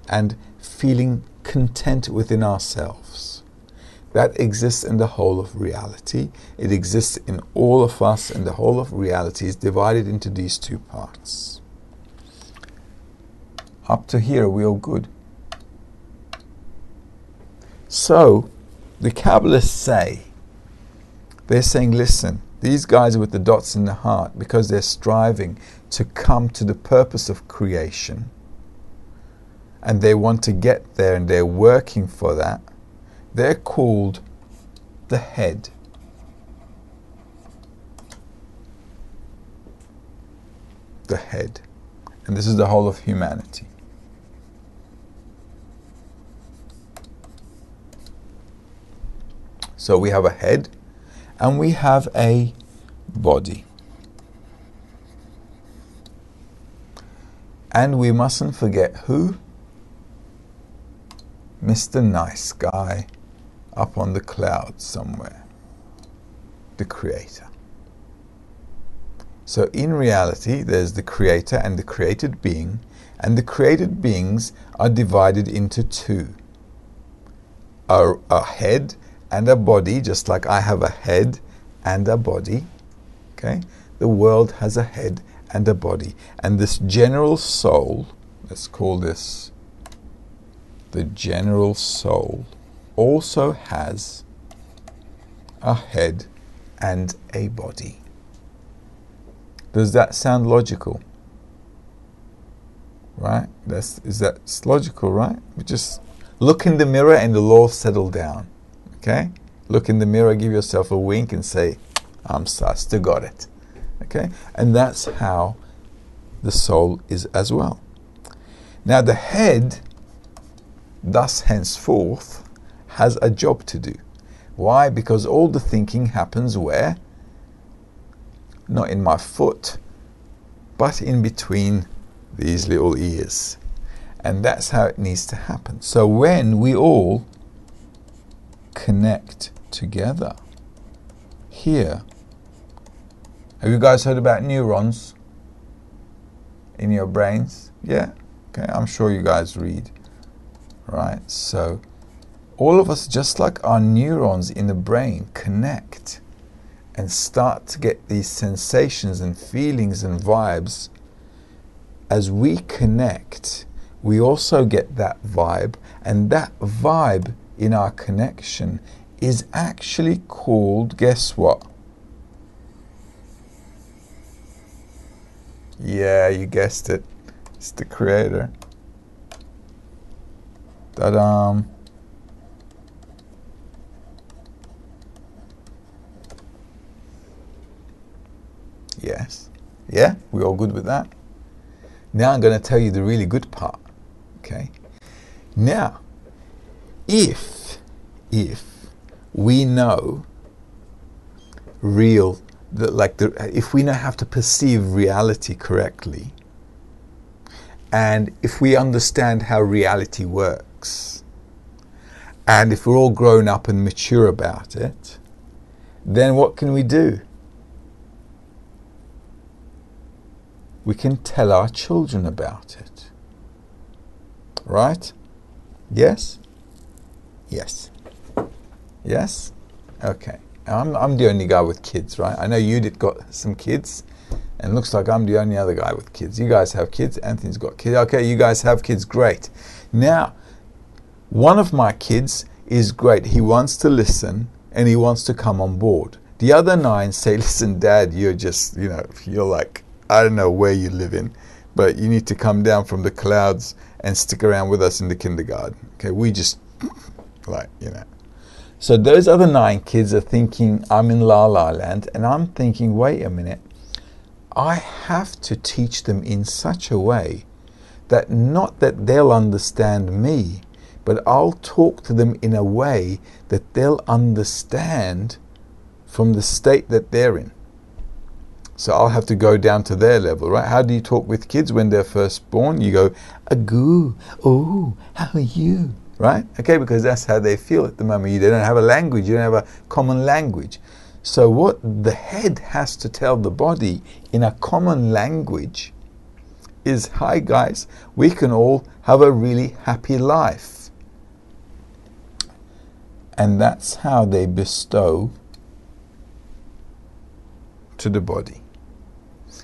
and feeling content within ourselves. That exists in the whole of reality. It exists in all of us, and the whole of reality is divided into these 2 parts. Up to here, we're all good. So, the Kabbalists say, they're saying, listen, these guys are with the dots in the heart because they're striving to come to the purpose of creation. And they want to get there and they're working for that. They're called the head. the head. And this is the whole of humanity. So we have a head and we have a body. And we mustn't forget who? Mr. Nice Guy up on the clouds somewhere. The Creator. So in reality, there's the Creator and the created being, and the created beings are divided into two. A head and a body, just like I have a head and a body. Okay? The world has a head and a body. And this general soul, let's call this the general soul, also has a head and a body. Does that sound logical? Right? Is that logical, right? We just look in the mirror and it'll all settle down. Okay? Look in the mirror, give yourself a wink and say, I still got it. Okay? And that's how the soul is as well. Now the head, thus henceforth, has a job to do. Why? Because all the thinking happens where? Not in my foot, but in between these little ears. And that's how it needs to happen. So when we all connect together here, have you guys heard about neurons in your brains? Yeah? Okay, I'm sure you guys read. Right? So all of us, just like our neurons in the brain, connect and start to get these sensations and feelings and vibes. As we connect, we also get that vibe, and that vibe in our connection is actually called, guess what? Yeah, you guessed it. It's the Creator. Ta-da! Yes. Yeah, we all good with that? Now I'm going to tell you the really good part. Okay? Now, if we know if we know how to perceive reality correctly, and if we understand how reality works, and if we're all grown up and mature about it, then what can we do? We can tell our children about it. Right? Yes? Yes. Yes? Okay. I'm the only guy with kids, right? I know Judith got some kids, and it looks like I'm the only other guy with kids. You guys have kids. Anthony's got kids. Okay, you guys have kids. Great. Now, one of my kids is great. He wants to listen, and he wants to come on board. The other 9 say, listen, Dad, you're just, you're like, I don't know where you live in, but you need to come down from the clouds and stick around with us in the kindergarten. Okay, we just, So those other 9 kids are thinking, I'm in La La Land, and I'm thinking, wait a minute, I have to teach them in such a way that not that they'll understand me, but I'll talk to them in a way that they'll understand from the state that they're in. So I'll have to go down to their level, right? How do you talk with kids when they're first born? You go, agoo, oh, how are you? Right? Okay, because that's how they feel at the moment. They don't have a language, you don't have a common language. So what the head has to tell the body in a common language is, hi guys, we can all have a really happy life. And that's how they bestow to the body.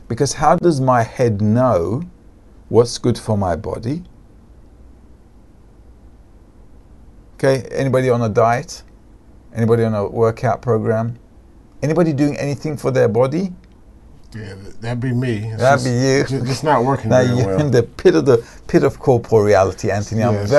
Because how does my head know what's good for my body? Okay, anybody on a diet? Anybody on a workout program? Anybody doing anything for their body? Yeah, that'd be me. That'd be you. It's not working now very you're well. in the pit of corporeality, Anthony. Yes.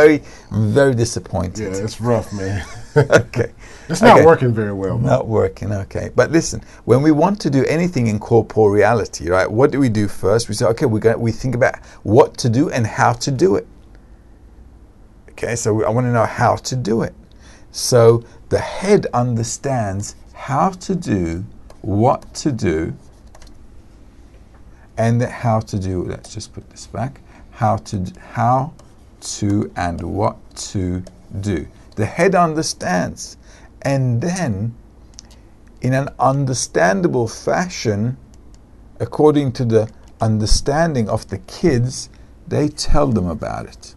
I'm very disappointed. Yeah, it's rough, man. Okay. It's not working very well, though. Not working, okay. But listen, when we want to do anything in corporeality, right, what do we do first? We say, okay, we think about what to do and how to do it. Okay, so I want to know how to do it. So the head understands how to do, what to do, and how to do. Let's just put this back. How to and what to do. The head understands, and then in an understandable fashion, according to the understanding of the kids, they tell them about it.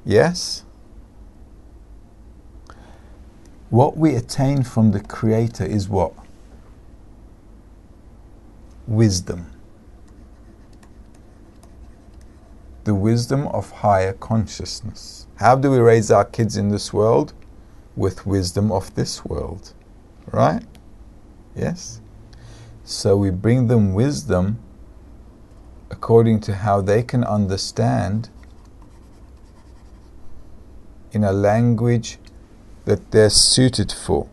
Yes? What we attain from the Creator is what? Wisdom. The wisdom of higher consciousness. How do we raise our kids in this world? With wisdom of this world. Right? Yes? So we bring them wisdom according to how they can understand in a language that they're suited for.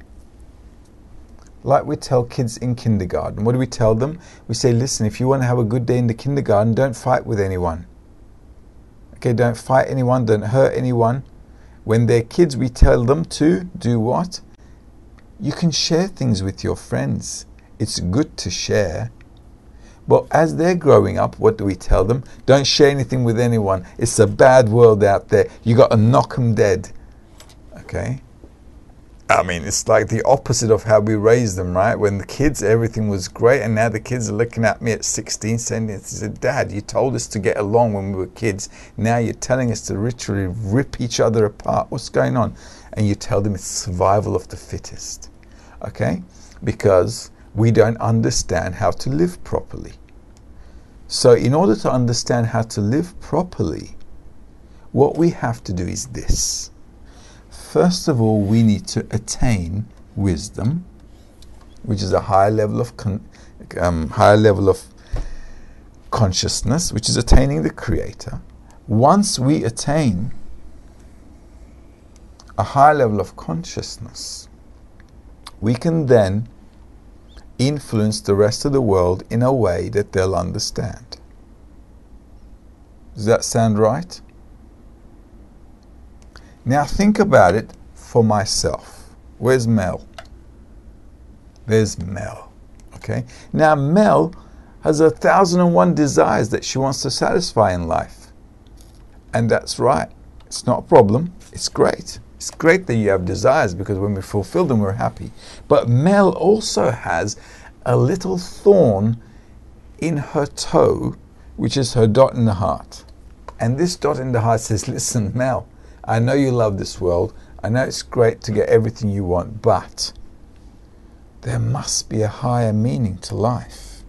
Like we tell kids in kindergarten. What do we tell them? We say, listen, if you want to have a good day in the kindergarten, don't fight with anyone. Okay, don't fight anyone, don't hurt anyone. When they're kids, we tell them to do what? You can share things with your friends. It's good to share. But as they're growing up, what do we tell them? Don't share anything with anyone. It's a bad world out there. You got to knock them dead. Okay? I mean, it's like the opposite of how we raised them, right? When the kids, everything was great, and now the kids are looking at me at 16 saying, Dad, you told us to get along when we were kids. Now you're telling us to literally rip each other apart. What's going on? And you tell them it's survival of the fittest. Okay? Because we don't understand how to live properly. So in order to understand how to live properly, what we have to do is this. First of all, we need to attain wisdom, which is a higher level of consciousness, which is attaining the Creator. Once we attain a higher level of consciousness, we can then influence the rest of the world in a way that they'll understand. Does that sound right? Now think about it for myself. Where's Mel? There's Mel. Okay? Now Mel has 1,001 desires that she wants to satisfy in life. And that's right. It's not a problem. It's great. It's great that you have desires, because when we fulfill them, we're happy. But Mel also has a little thorn in her toe, which is her dot in the heart. And this dot in the heart says, listen, Mel, I know you love this world. I know it's great to get everything you want, but there must be a higher meaning to life.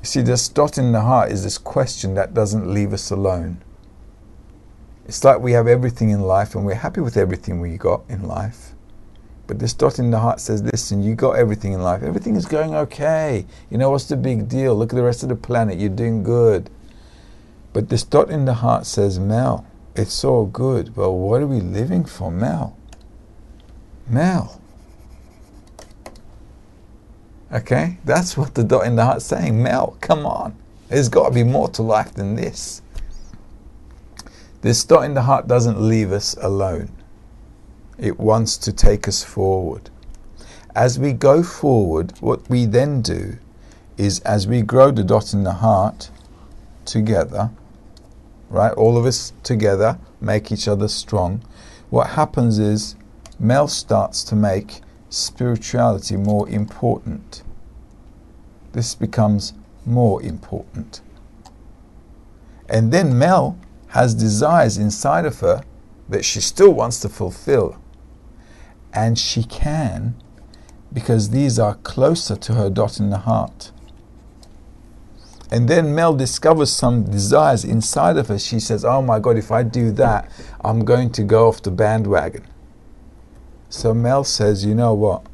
You see, this dot in the heart is this question that doesn't leave us alone. It's like we have everything in life and we're happy with everything we got in life. But this dot in the heart says, listen, you got everything in life. Everything is going okay. You know, what's the big deal? Look at the rest of the planet. You're doing good. But this dot in the heart says, Mel, it's all good. But what are we living for, Mel? Mel. Okay? That's what the dot in the heart's saying. Mel, come on. There's got to be more to life than this. This dot in the heart doesn't leave us alone. It wants to take us forward. As we go forward, what we then do is, as we grow the dot in the heart together, right, all of us together make each other strong, what happens is Mel starts to make spirituality more important. This becomes more important. And then Mel has desires inside of her that she still wants to fulfill. And she can, because these are closer to her dot in the heart. And then Mel discovers some desires inside of her. She says, oh my God, if I do that, I'm going to go off the bandwagon. So Mel says, you know what?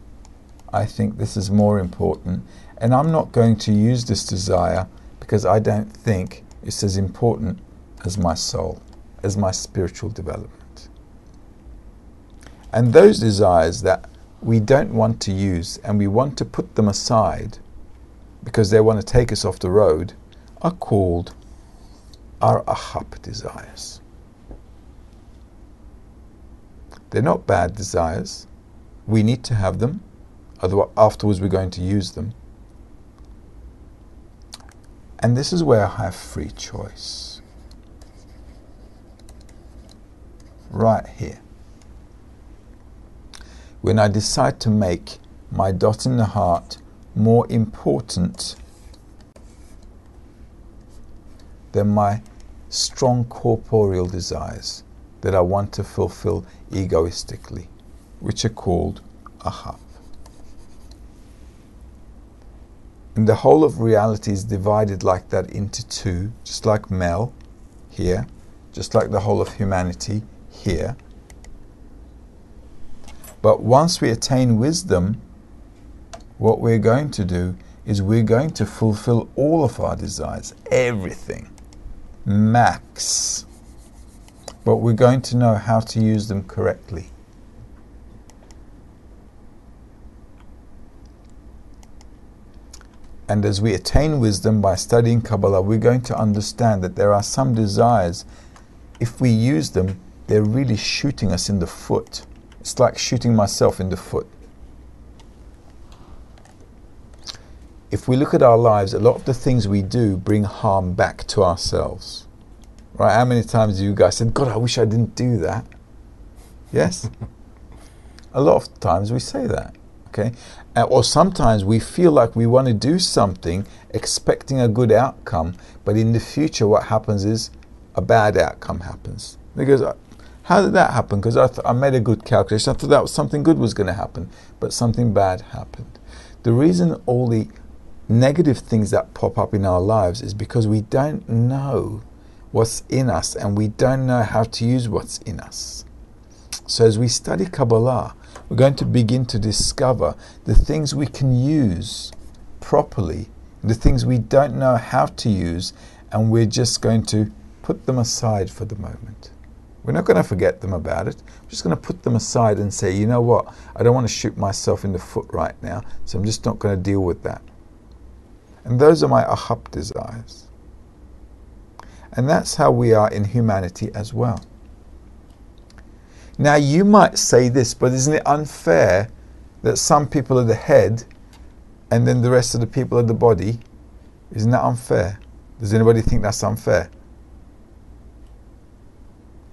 I think this is more important. And I'm not going to use this desire because I don't think it's as important as my soul, as my spiritual development. And those desires that we don't want to use and we want to put them aside because they want to take us off the road are called our ahap desires. They're not bad desires. We need to have them. Otherwise, afterwards we're going to use them. And this is where I have free choice. Right here. When I decide to make my dot in the heart more important than my strong corporeal desires that I want to fulfill egoistically, which are called ahap. And the whole of reality is divided like that into two, just like Mel here, just like the whole of humanity here. But once we attain wisdom, what we're going to do is we're going to fulfill all of our desires, everything, max. But we're going to know how to use them correctly. And as we attain wisdom by studying Kabbalah, we're going to understand that there are some desires, if we use them, they're really shooting us in the foot. It's like shooting myself in the foot. If we look at our lives, a lot of the things we do bring harm back to ourselves. Right? How many times have you guys said, God, I wish I didn't do that? Yes? A lot of times we say that. Okay? Or sometimes we feel like we want to do something expecting a good outcome, but in the future what happens is a bad outcome happens. Because how did that happen? Because I made a good calculation. I thought that was something good was going to happen, but something bad happened. The reason all the negative things that pop up in our lives is because we don't know what's in us and we don't know how to use what's in us. So as we study Kabbalah, we're going to begin to discover the things we can use properly, the things we don't know how to use, and we're just going to put them aside for the moment. We're not going to forget them about it. We're just going to put them aside and say, you know what, I don't want to shoot myself in the foot right now, so I'm just not going to deal with that. And those are my ahap desires. And that's how we are in humanity as well. Now you might say this, but isn't it unfair that some people are the head and then the rest of the people are the body? Isn't that unfair? Does anybody think that's unfair?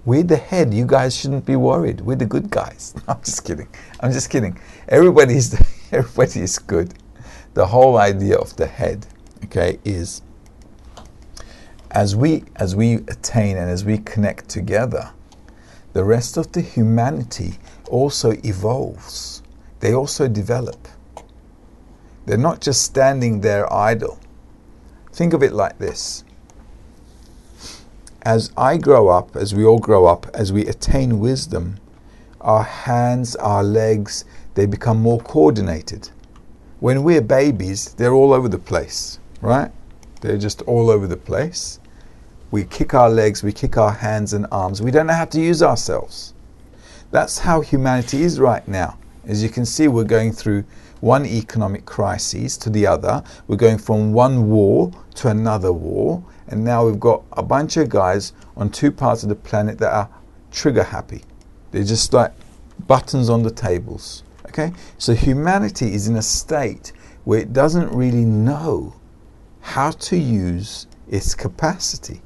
We're the head. You guys shouldn't be worried. We're the good guys. I'm just kidding. I'm just kidding. Everybody is good. The whole idea of the head, okay, is as we attain and as we connect together, the rest of the humanity also evolves. They also develop. They're not just standing there idle. Think of it like this. As I grow up, as we all grow up, as we attain wisdom, our hands, our legs, they become more coordinated. When we're babies, they're all over the place, right? They're just all over the place. We kick our legs, we kick our hands and arms. We don't know how to use ourselves. That's how humanity is right now. As you can see, we're going through one economic crisis to the other. We're going from one war to another war. And now we've got a bunch of guys on two parts of the planet that are trigger happy. They're just like buttons on the tables. Okay? So humanity is in a state where it doesn't really know how to use its capacity.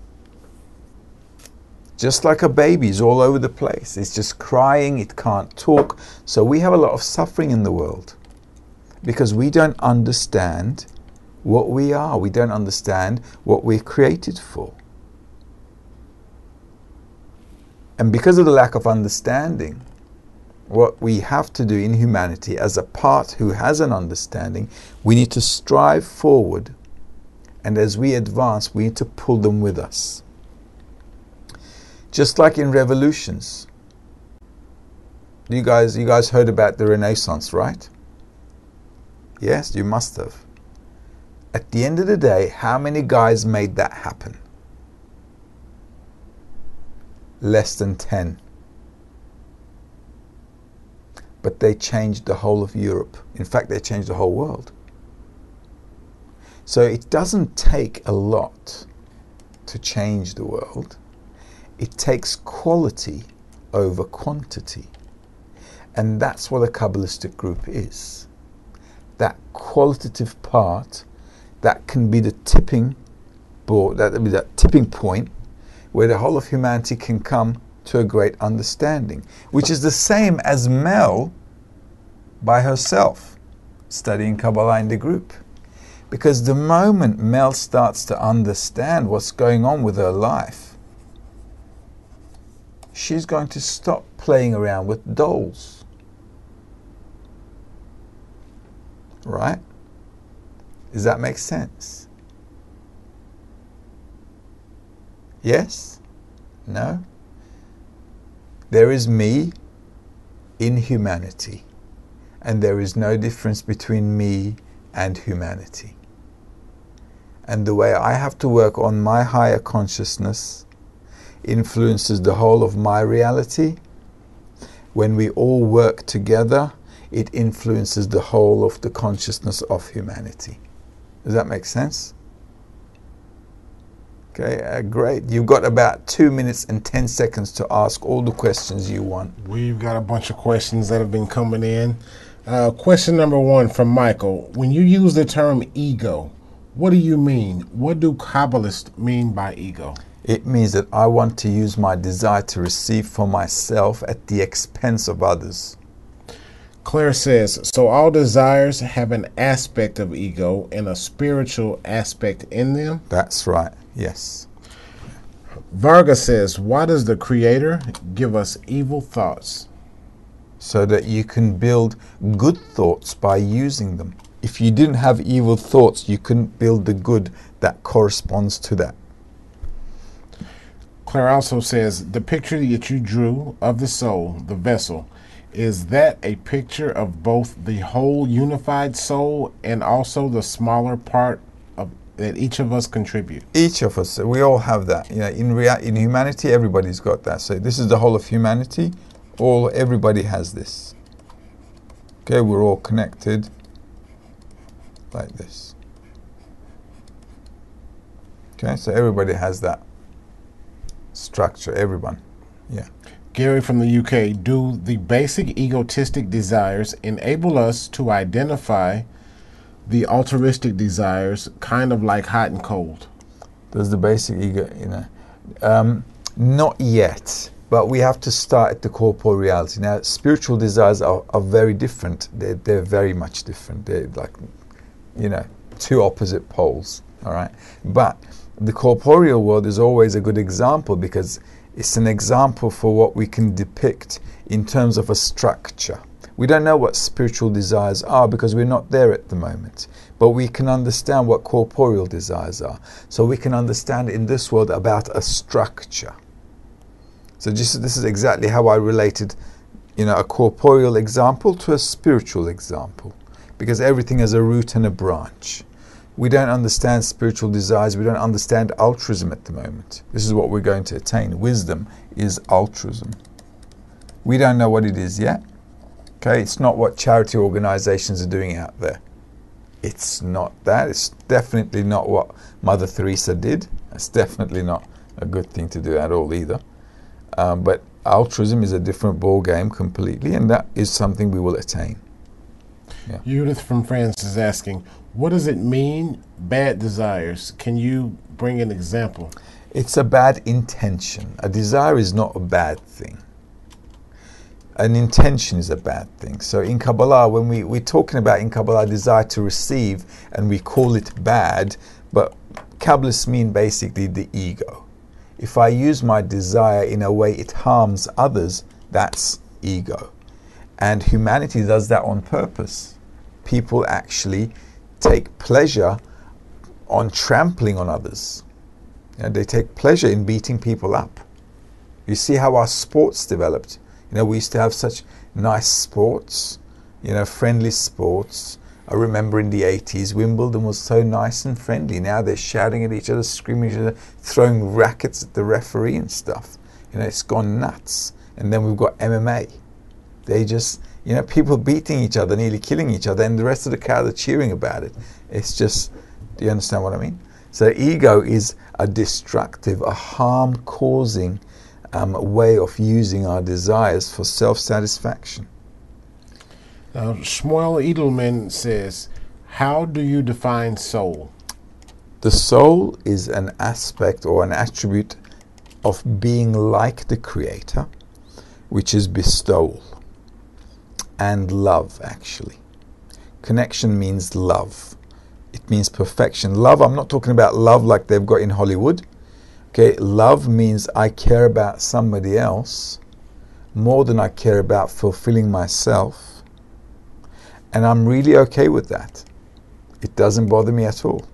Just like a baby is all over the place. It's just crying, it can't talk. So we have a lot of suffering in the world because we don't understand what we are. We don't understand what we're created for. And because of the lack of understanding, what we have to do in humanity as a part who has an understanding, we need to strive forward And as we advance, we need to pull them with us. Just like in revolutions. You guys heard about the Renaissance, right? Yes, you must have. At the end of the day, how many guys made that happen? Less than 10. But they changed the whole of Europe. In fact, they changed the whole world. So it doesn't take a lot to change the world. It takes quality over quantity. And that's what a Kabbalistic group is. That qualitative part, that can be the tipping board, that will be that tipping point where the whole of humanity can come to a great understanding, which is the same as Mel by herself studying Kabbalah in the group. Because the moment Mel starts to understand what's going on with her life, she's going to stop playing around with dolls. Right? Does that make sense? Yes? No? There is me in humanity, and there is no difference between me and humanity. And the way I have to work on my higher consciousness influences the whole of my reality. When we all work together, it influences the whole of the consciousness of humanity. Does that make sense? Okay, great. You've got about 2 minutes and 10 seconds to ask all the questions you want. We've got a bunch of questions that have been coming in. Question number 1 from Michael. When you use the term ego, what do you mean? What do Kabbalists mean by ego? It means that I want to use my desire to receive for myself at the expense of others. Claire says, so all desires have an aspect of ego and a spiritual aspect in them? That's right, yes. Varga says, why does the Creator give us evil thoughts? So that you can build good thoughts by using them. If you didn't have evil thoughts, you couldn't build the good that corresponds to that. Claire also says, the picture that you drew of the soul, the vessel, is that a picture of both the whole unified soul and also the smaller part of that each of us contribute? Each of us, we all have that. You know, in humanity, everybody's got that. So this is the whole of humanity. Everybody has this. Okay, we're all connected like this. Okay, so everybody has that structure. Everyone, yeah. Gary from the UK, do the basic egotistic desires enable us to identify the altruistic desires, kind of like hot and cold? Does the basic ego, not yet, but we have to start at the corporeal reality. Now, spiritual desires are very different. They're very much different. They're like, two opposite poles, all right? But the corporeal world is always a good example because it's an example for what we can depict in terms of a structure. We don't know what spiritual desires are because we're not there at the moment. But we can understand what corporeal desires are. So we can understand in this world about a structure. So this is exactly how I related, a corporeal example to a spiritual example. Because everything has a root and a branch. We don't understand spiritual desires. We don't understand altruism at the moment. This is what we're going to attain. Wisdom is altruism. We don't know what it is yet. Okay, it's not what charity organizations are doing out there. It's not that. It's definitely not what Mother Teresa did. It's definitely not a good thing to do at all either. But altruism is a different ball game completely, and that is something we will attain. Yeah. Judith from France is asking, what does it mean, bad desires? Can you bring an example? It's a bad intention. A desire is not a bad thing. An intention is a bad thing. So in Kabbalah, when we're talking about in Kabbalah desire to receive, and we call it bad, but Kabbalists mean basically the ego. If I use my desire in a way it harms others, that's ego. And humanity does that on purpose. People actually take pleasure on trampling on others. They take pleasure in beating people up. You see how our sports developed. We used to have such nice sports, friendly sports. I remember in the 80s, Wimbledon was so nice and friendly. Now they're shouting at each other, screaming at each other, throwing rackets at the referee and stuff. It's gone nuts. And then we've got MMA. They just, people beating each other, nearly killing each other, and the rest of the crowd are cheering about it. It's just, do you understand what I mean? So ego is a destructive, a harm-causing way of using our desires for self-satisfaction. Now, Shmuel Edelman says, how do you define soul? The soul is an aspect or an attribute of being like the Creator, which is bestowal and love, actually. Connection means love. It means perfection. Love, I'm not talking about love like they've got in Hollywood. Okay, love means I care about somebody else more than I care about fulfilling myself. And I'm really okay with that. It doesn't bother me at all.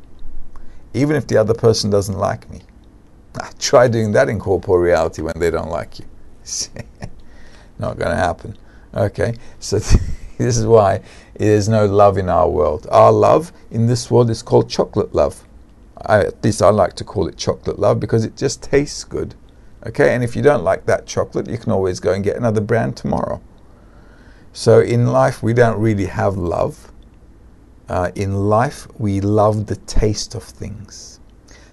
Even if the other person doesn't like me. Try doing that in corporeal reality when they don't like you. Not going to happen. Okay, so this is why there's no love in our world. Our love in this world is called chocolate love. At least I like to call it chocolate love because it just tastes good. Okay, and if you don't like that chocolate, you can always go and get another brand tomorrow. So in life, we don't really have love. In life, we love the taste of things.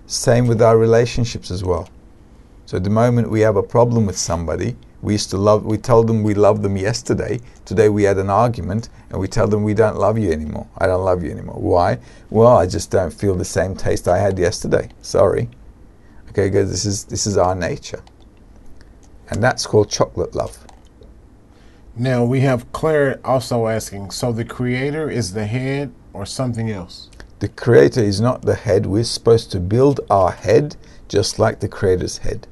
Same with our relationships as well. So the moment we have a problem with somebody, we told them we loved them yesterday. Today we had an argument and we tell them we don't love you anymore. I don't love you anymore. Why? Well, I just don't feel the same taste I had yesterday. Sorry. Okay, because this is our nature. And that's called chocolate love. Now we have Claire also asking, so the Creator is the head or something else? The Creator is not the head. We're supposed to build our head just like the Creator's head.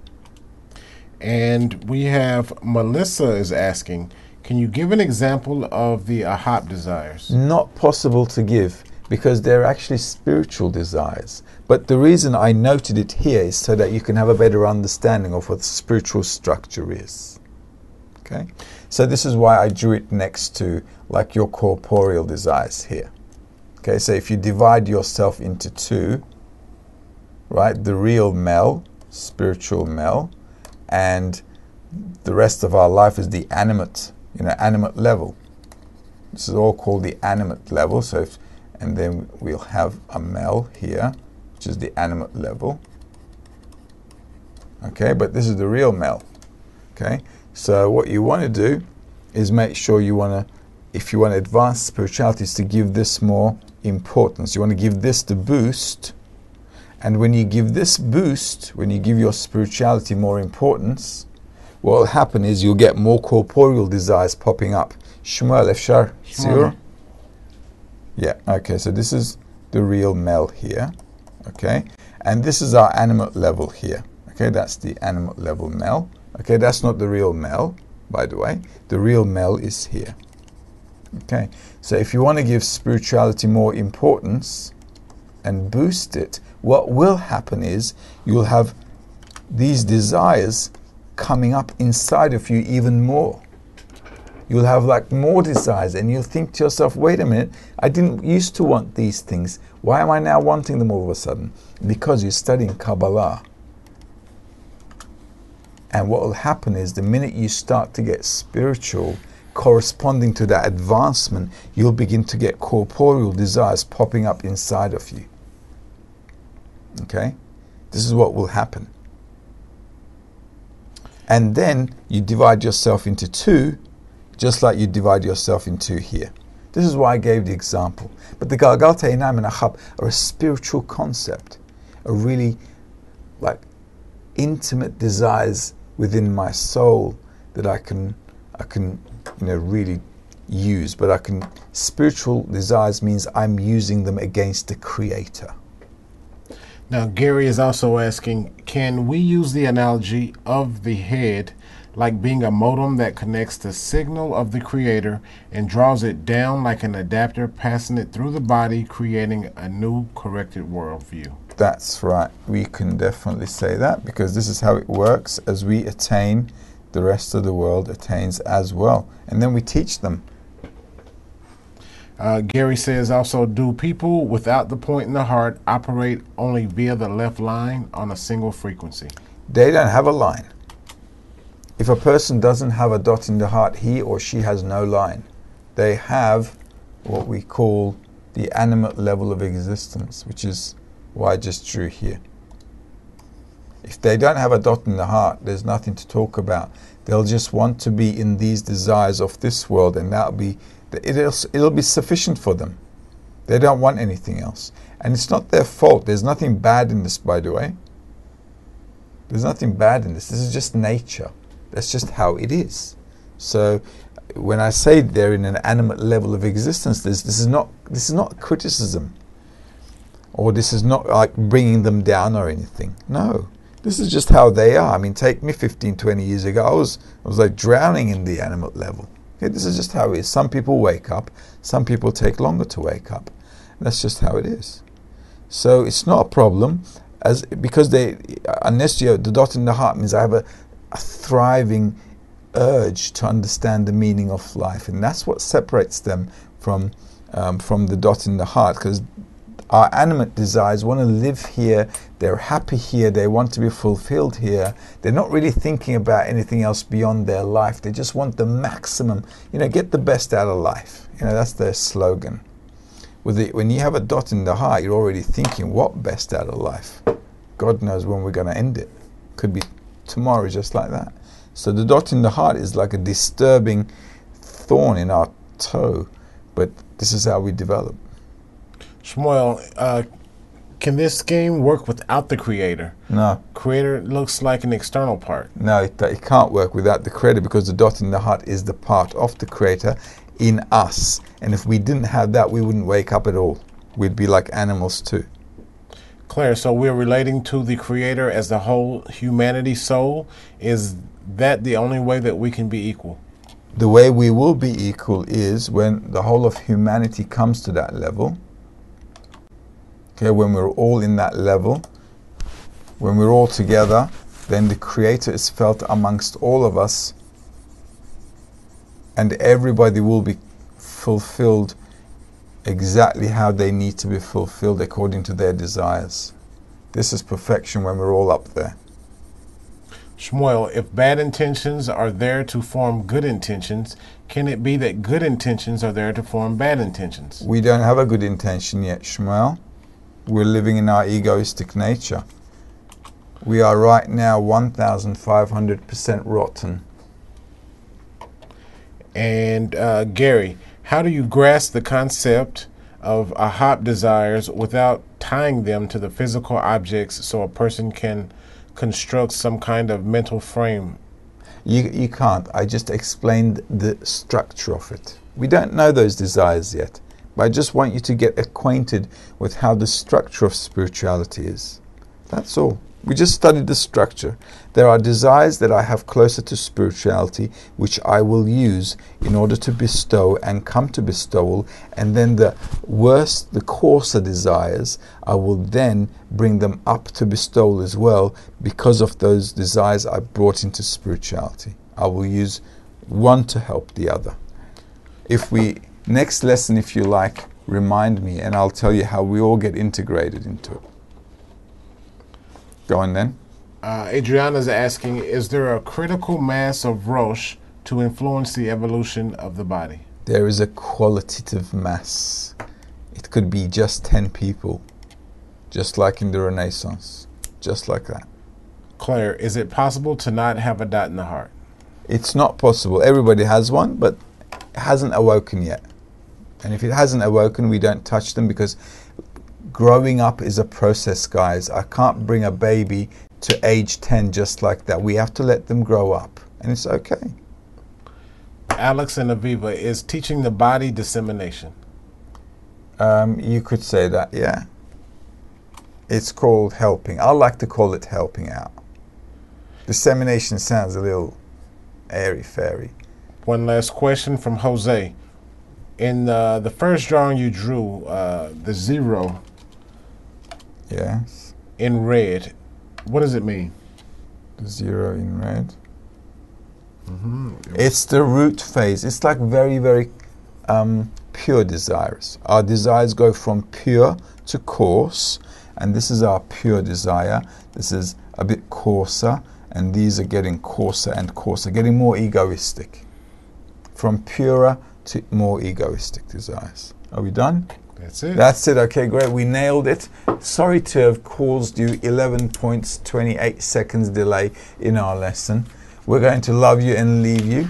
And we have Melissa is asking, can you give an example of the ahab desires? Not possible to give because they're actually spiritual desires. But the reason I noted it here is so that you can have a better understanding of what spiritual structure is. Okay? So this is why I drew it next to like your corporeal desires here. Okay, so if you divide yourself into two, right, the real Mel, spiritual Mel, and the rest of our life is the animate, animate level. This is all called the animate level. So, and then we'll have a Mel here, which is the animate level. Okay, but this is the real Mel. Okay, so what you want to do is make sure if you want to advance spirituality, is to give this more importance. You want to give this the boost. And when you give this boost, when you give your spirituality more importance, what will happen is you'll get more corporeal desires popping up. Shmuel, Efshar, Sir? Yeah, okay, so this is the real Mel here. Okay, and this is our animate level here. Okay, that's the animate level Mel. Okay, that's not the real Mel, by the way. The real Mel is here. Okay, so if you want to give spirituality more importance and boost it, what will happen is you'll have these desires coming up inside of you even more. You'll have like more desires and you'll think to yourself, wait a minute, I didn't used to want these things. Why am I now wanting them all of a sudden? Because you're studying Kabbalah. And what will happen is the minute you start to get spiritual, corresponding to that advancement, you'll begin to get corporeal desires popping up inside of you. Okay? This is what will happen. And then you divide yourself into two, just like you divide yourself in two here. This is why I gave the example. But the Galgal Te'inam and Achab are a spiritual concept, a really like intimate desires within my soul that I can really use. But spiritual desires means I'm using them against the Creator. Now, Gary is also asking, can we use the analogy of the head like being a modem that connects the signal of the creator and draws it down like an adapter, passing it through the body, creating a new corrected worldview. That's right. We can definitely say that, because this is how it works. As we attain, the rest of the world attains as well. And then we teach them. Gary says also, do people without the point in the heart operate only via the left line on a single frequency? They don't have a line. If a person doesn't have a dot in the heart, he or she has no line. They have what we call the animate level of existence, which is what I just drew here. If they don't have a dot in the heart, there's nothing to talk about. They'll just want to be in these desires of this world, and it'll be sufficient for them. They don't want anything else. And it's not their fault. There's nothing bad in this, by the way. There's nothing bad in this. This is just nature. That's just how it is. So when I say they're in an animate level of existence, this is not criticism, or this is not like bringing them down or anything. No, this is just how they are. I mean, take me 15, 20 years ago, I was like drowning in the animate level. Okay, this is just how it is. Some people wake up, some people take longer to wake up. That's just how it is. So it's not a problem, because unless you have the dot in the heart, means I have a thriving urge to understand the meaning of life, and that's what separates them from the dot in the heart. Because our animate desires want to live here, they're happy here, they want to be fulfilled here. They're not really thinking about anything else beyond their life. They just want the maximum, get the best out of life. That's their slogan. When you have a dot in the heart, you're already thinking, what best out of life? God knows when we're going to end it. Could be tomorrow, just like that. So the dot in the heart is like a disturbing thorn in our toe, but this is how we develop. Shmuel, can this scheme work without the creator? No. Creator looks like an external part. No, it can't work without the creator, because the dot in the heart is the part of the creator in us. And if we didn't have that, we wouldn't wake up at all. We'd be like animals too. Claire, so we're relating to the creator as the whole humanity soul. Is that the only way that we can be equal? The way we will be equal is when the whole of humanity comes to that level. Okay, when we're all in that level, when we're all together, then the creator is felt amongst all of us, and everybody will be fulfilled exactly how they need to be fulfilled according to their desires. This is perfection when we're all up there. Shmuel, if bad intentions are there to form good intentions, can it be that good intentions are there to form bad intentions? We don't have a good intention yet, Shmuel. We're living in our egoistic nature. We are right now 1,500% rotten. And Gary, how do you grasp the concept of ahab desires without tying them to the physical objects so a person can construct some kind of mental frame? You can't. I just explained the structure of it. We don't know those desires yet, but I just want you to get acquainted with how the structure of spirituality is. That's all. We just studied the structure. There are desires that I have closer to spirituality, which I will use in order to bestow and come to bestowal. And then the worse, the coarser desires, I will then bring them up to bestowal as well, because of those desires I brought into spirituality. I will use one to help the other. Next lesson, if you like, remind me, and I'll tell you how we all get integrated into it. Go on then. Adriana's asking, is there a critical mass of Rosh to influence the evolution of the body? There is a qualitative mass. It could be just 10 people, just like in the Renaissance, just like that. Claire, is it possible to not have a dot in the heart? It's not possible. Everybody has one, but it hasn't awoken yet. And if it hasn't awoken, we don't touch them, because growing up is a process, guys. I can't bring a baby to age 10 just like that. We have to let them grow up, and it's okay. Alex and Aviva, is teaching the body dissemination? You could say that, yeah. It's called helping. I like to call it helping out. Dissemination sounds a little airy fairy. One last question from Jose. In the first drawing you drew, the 0 Yes. in red, what does it mean? The 0 in red. It's the root phase. It's like very, very pure desires. Our desires go from pure to coarse, and this is our pure desire. This is a bit coarser, and these are getting coarser and coarser, getting more egoistic. From purer to more egoistic desires. Are we done? That's it. That's it. Okay, great. We nailed it. Sorry to have caused you 11 points, 28 seconds delay in our lesson. We're going to love you and leave you.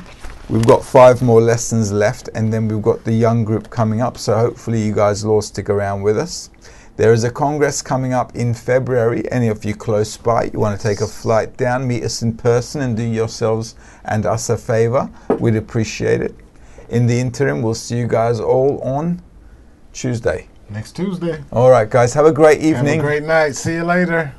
We've got 5 more lessons left, and then we've got the young group coming up, so hopefully you guys will all stick around with us. There is a congress coming up in February. Any of you close by, you want to take a flight down, meet us in person and do yourselves and us a favor, we'd appreciate it. In the interim, we'll see you guys all on Tuesday. Next Tuesday. All right, guys, have a great evening. Have a great night. See you later.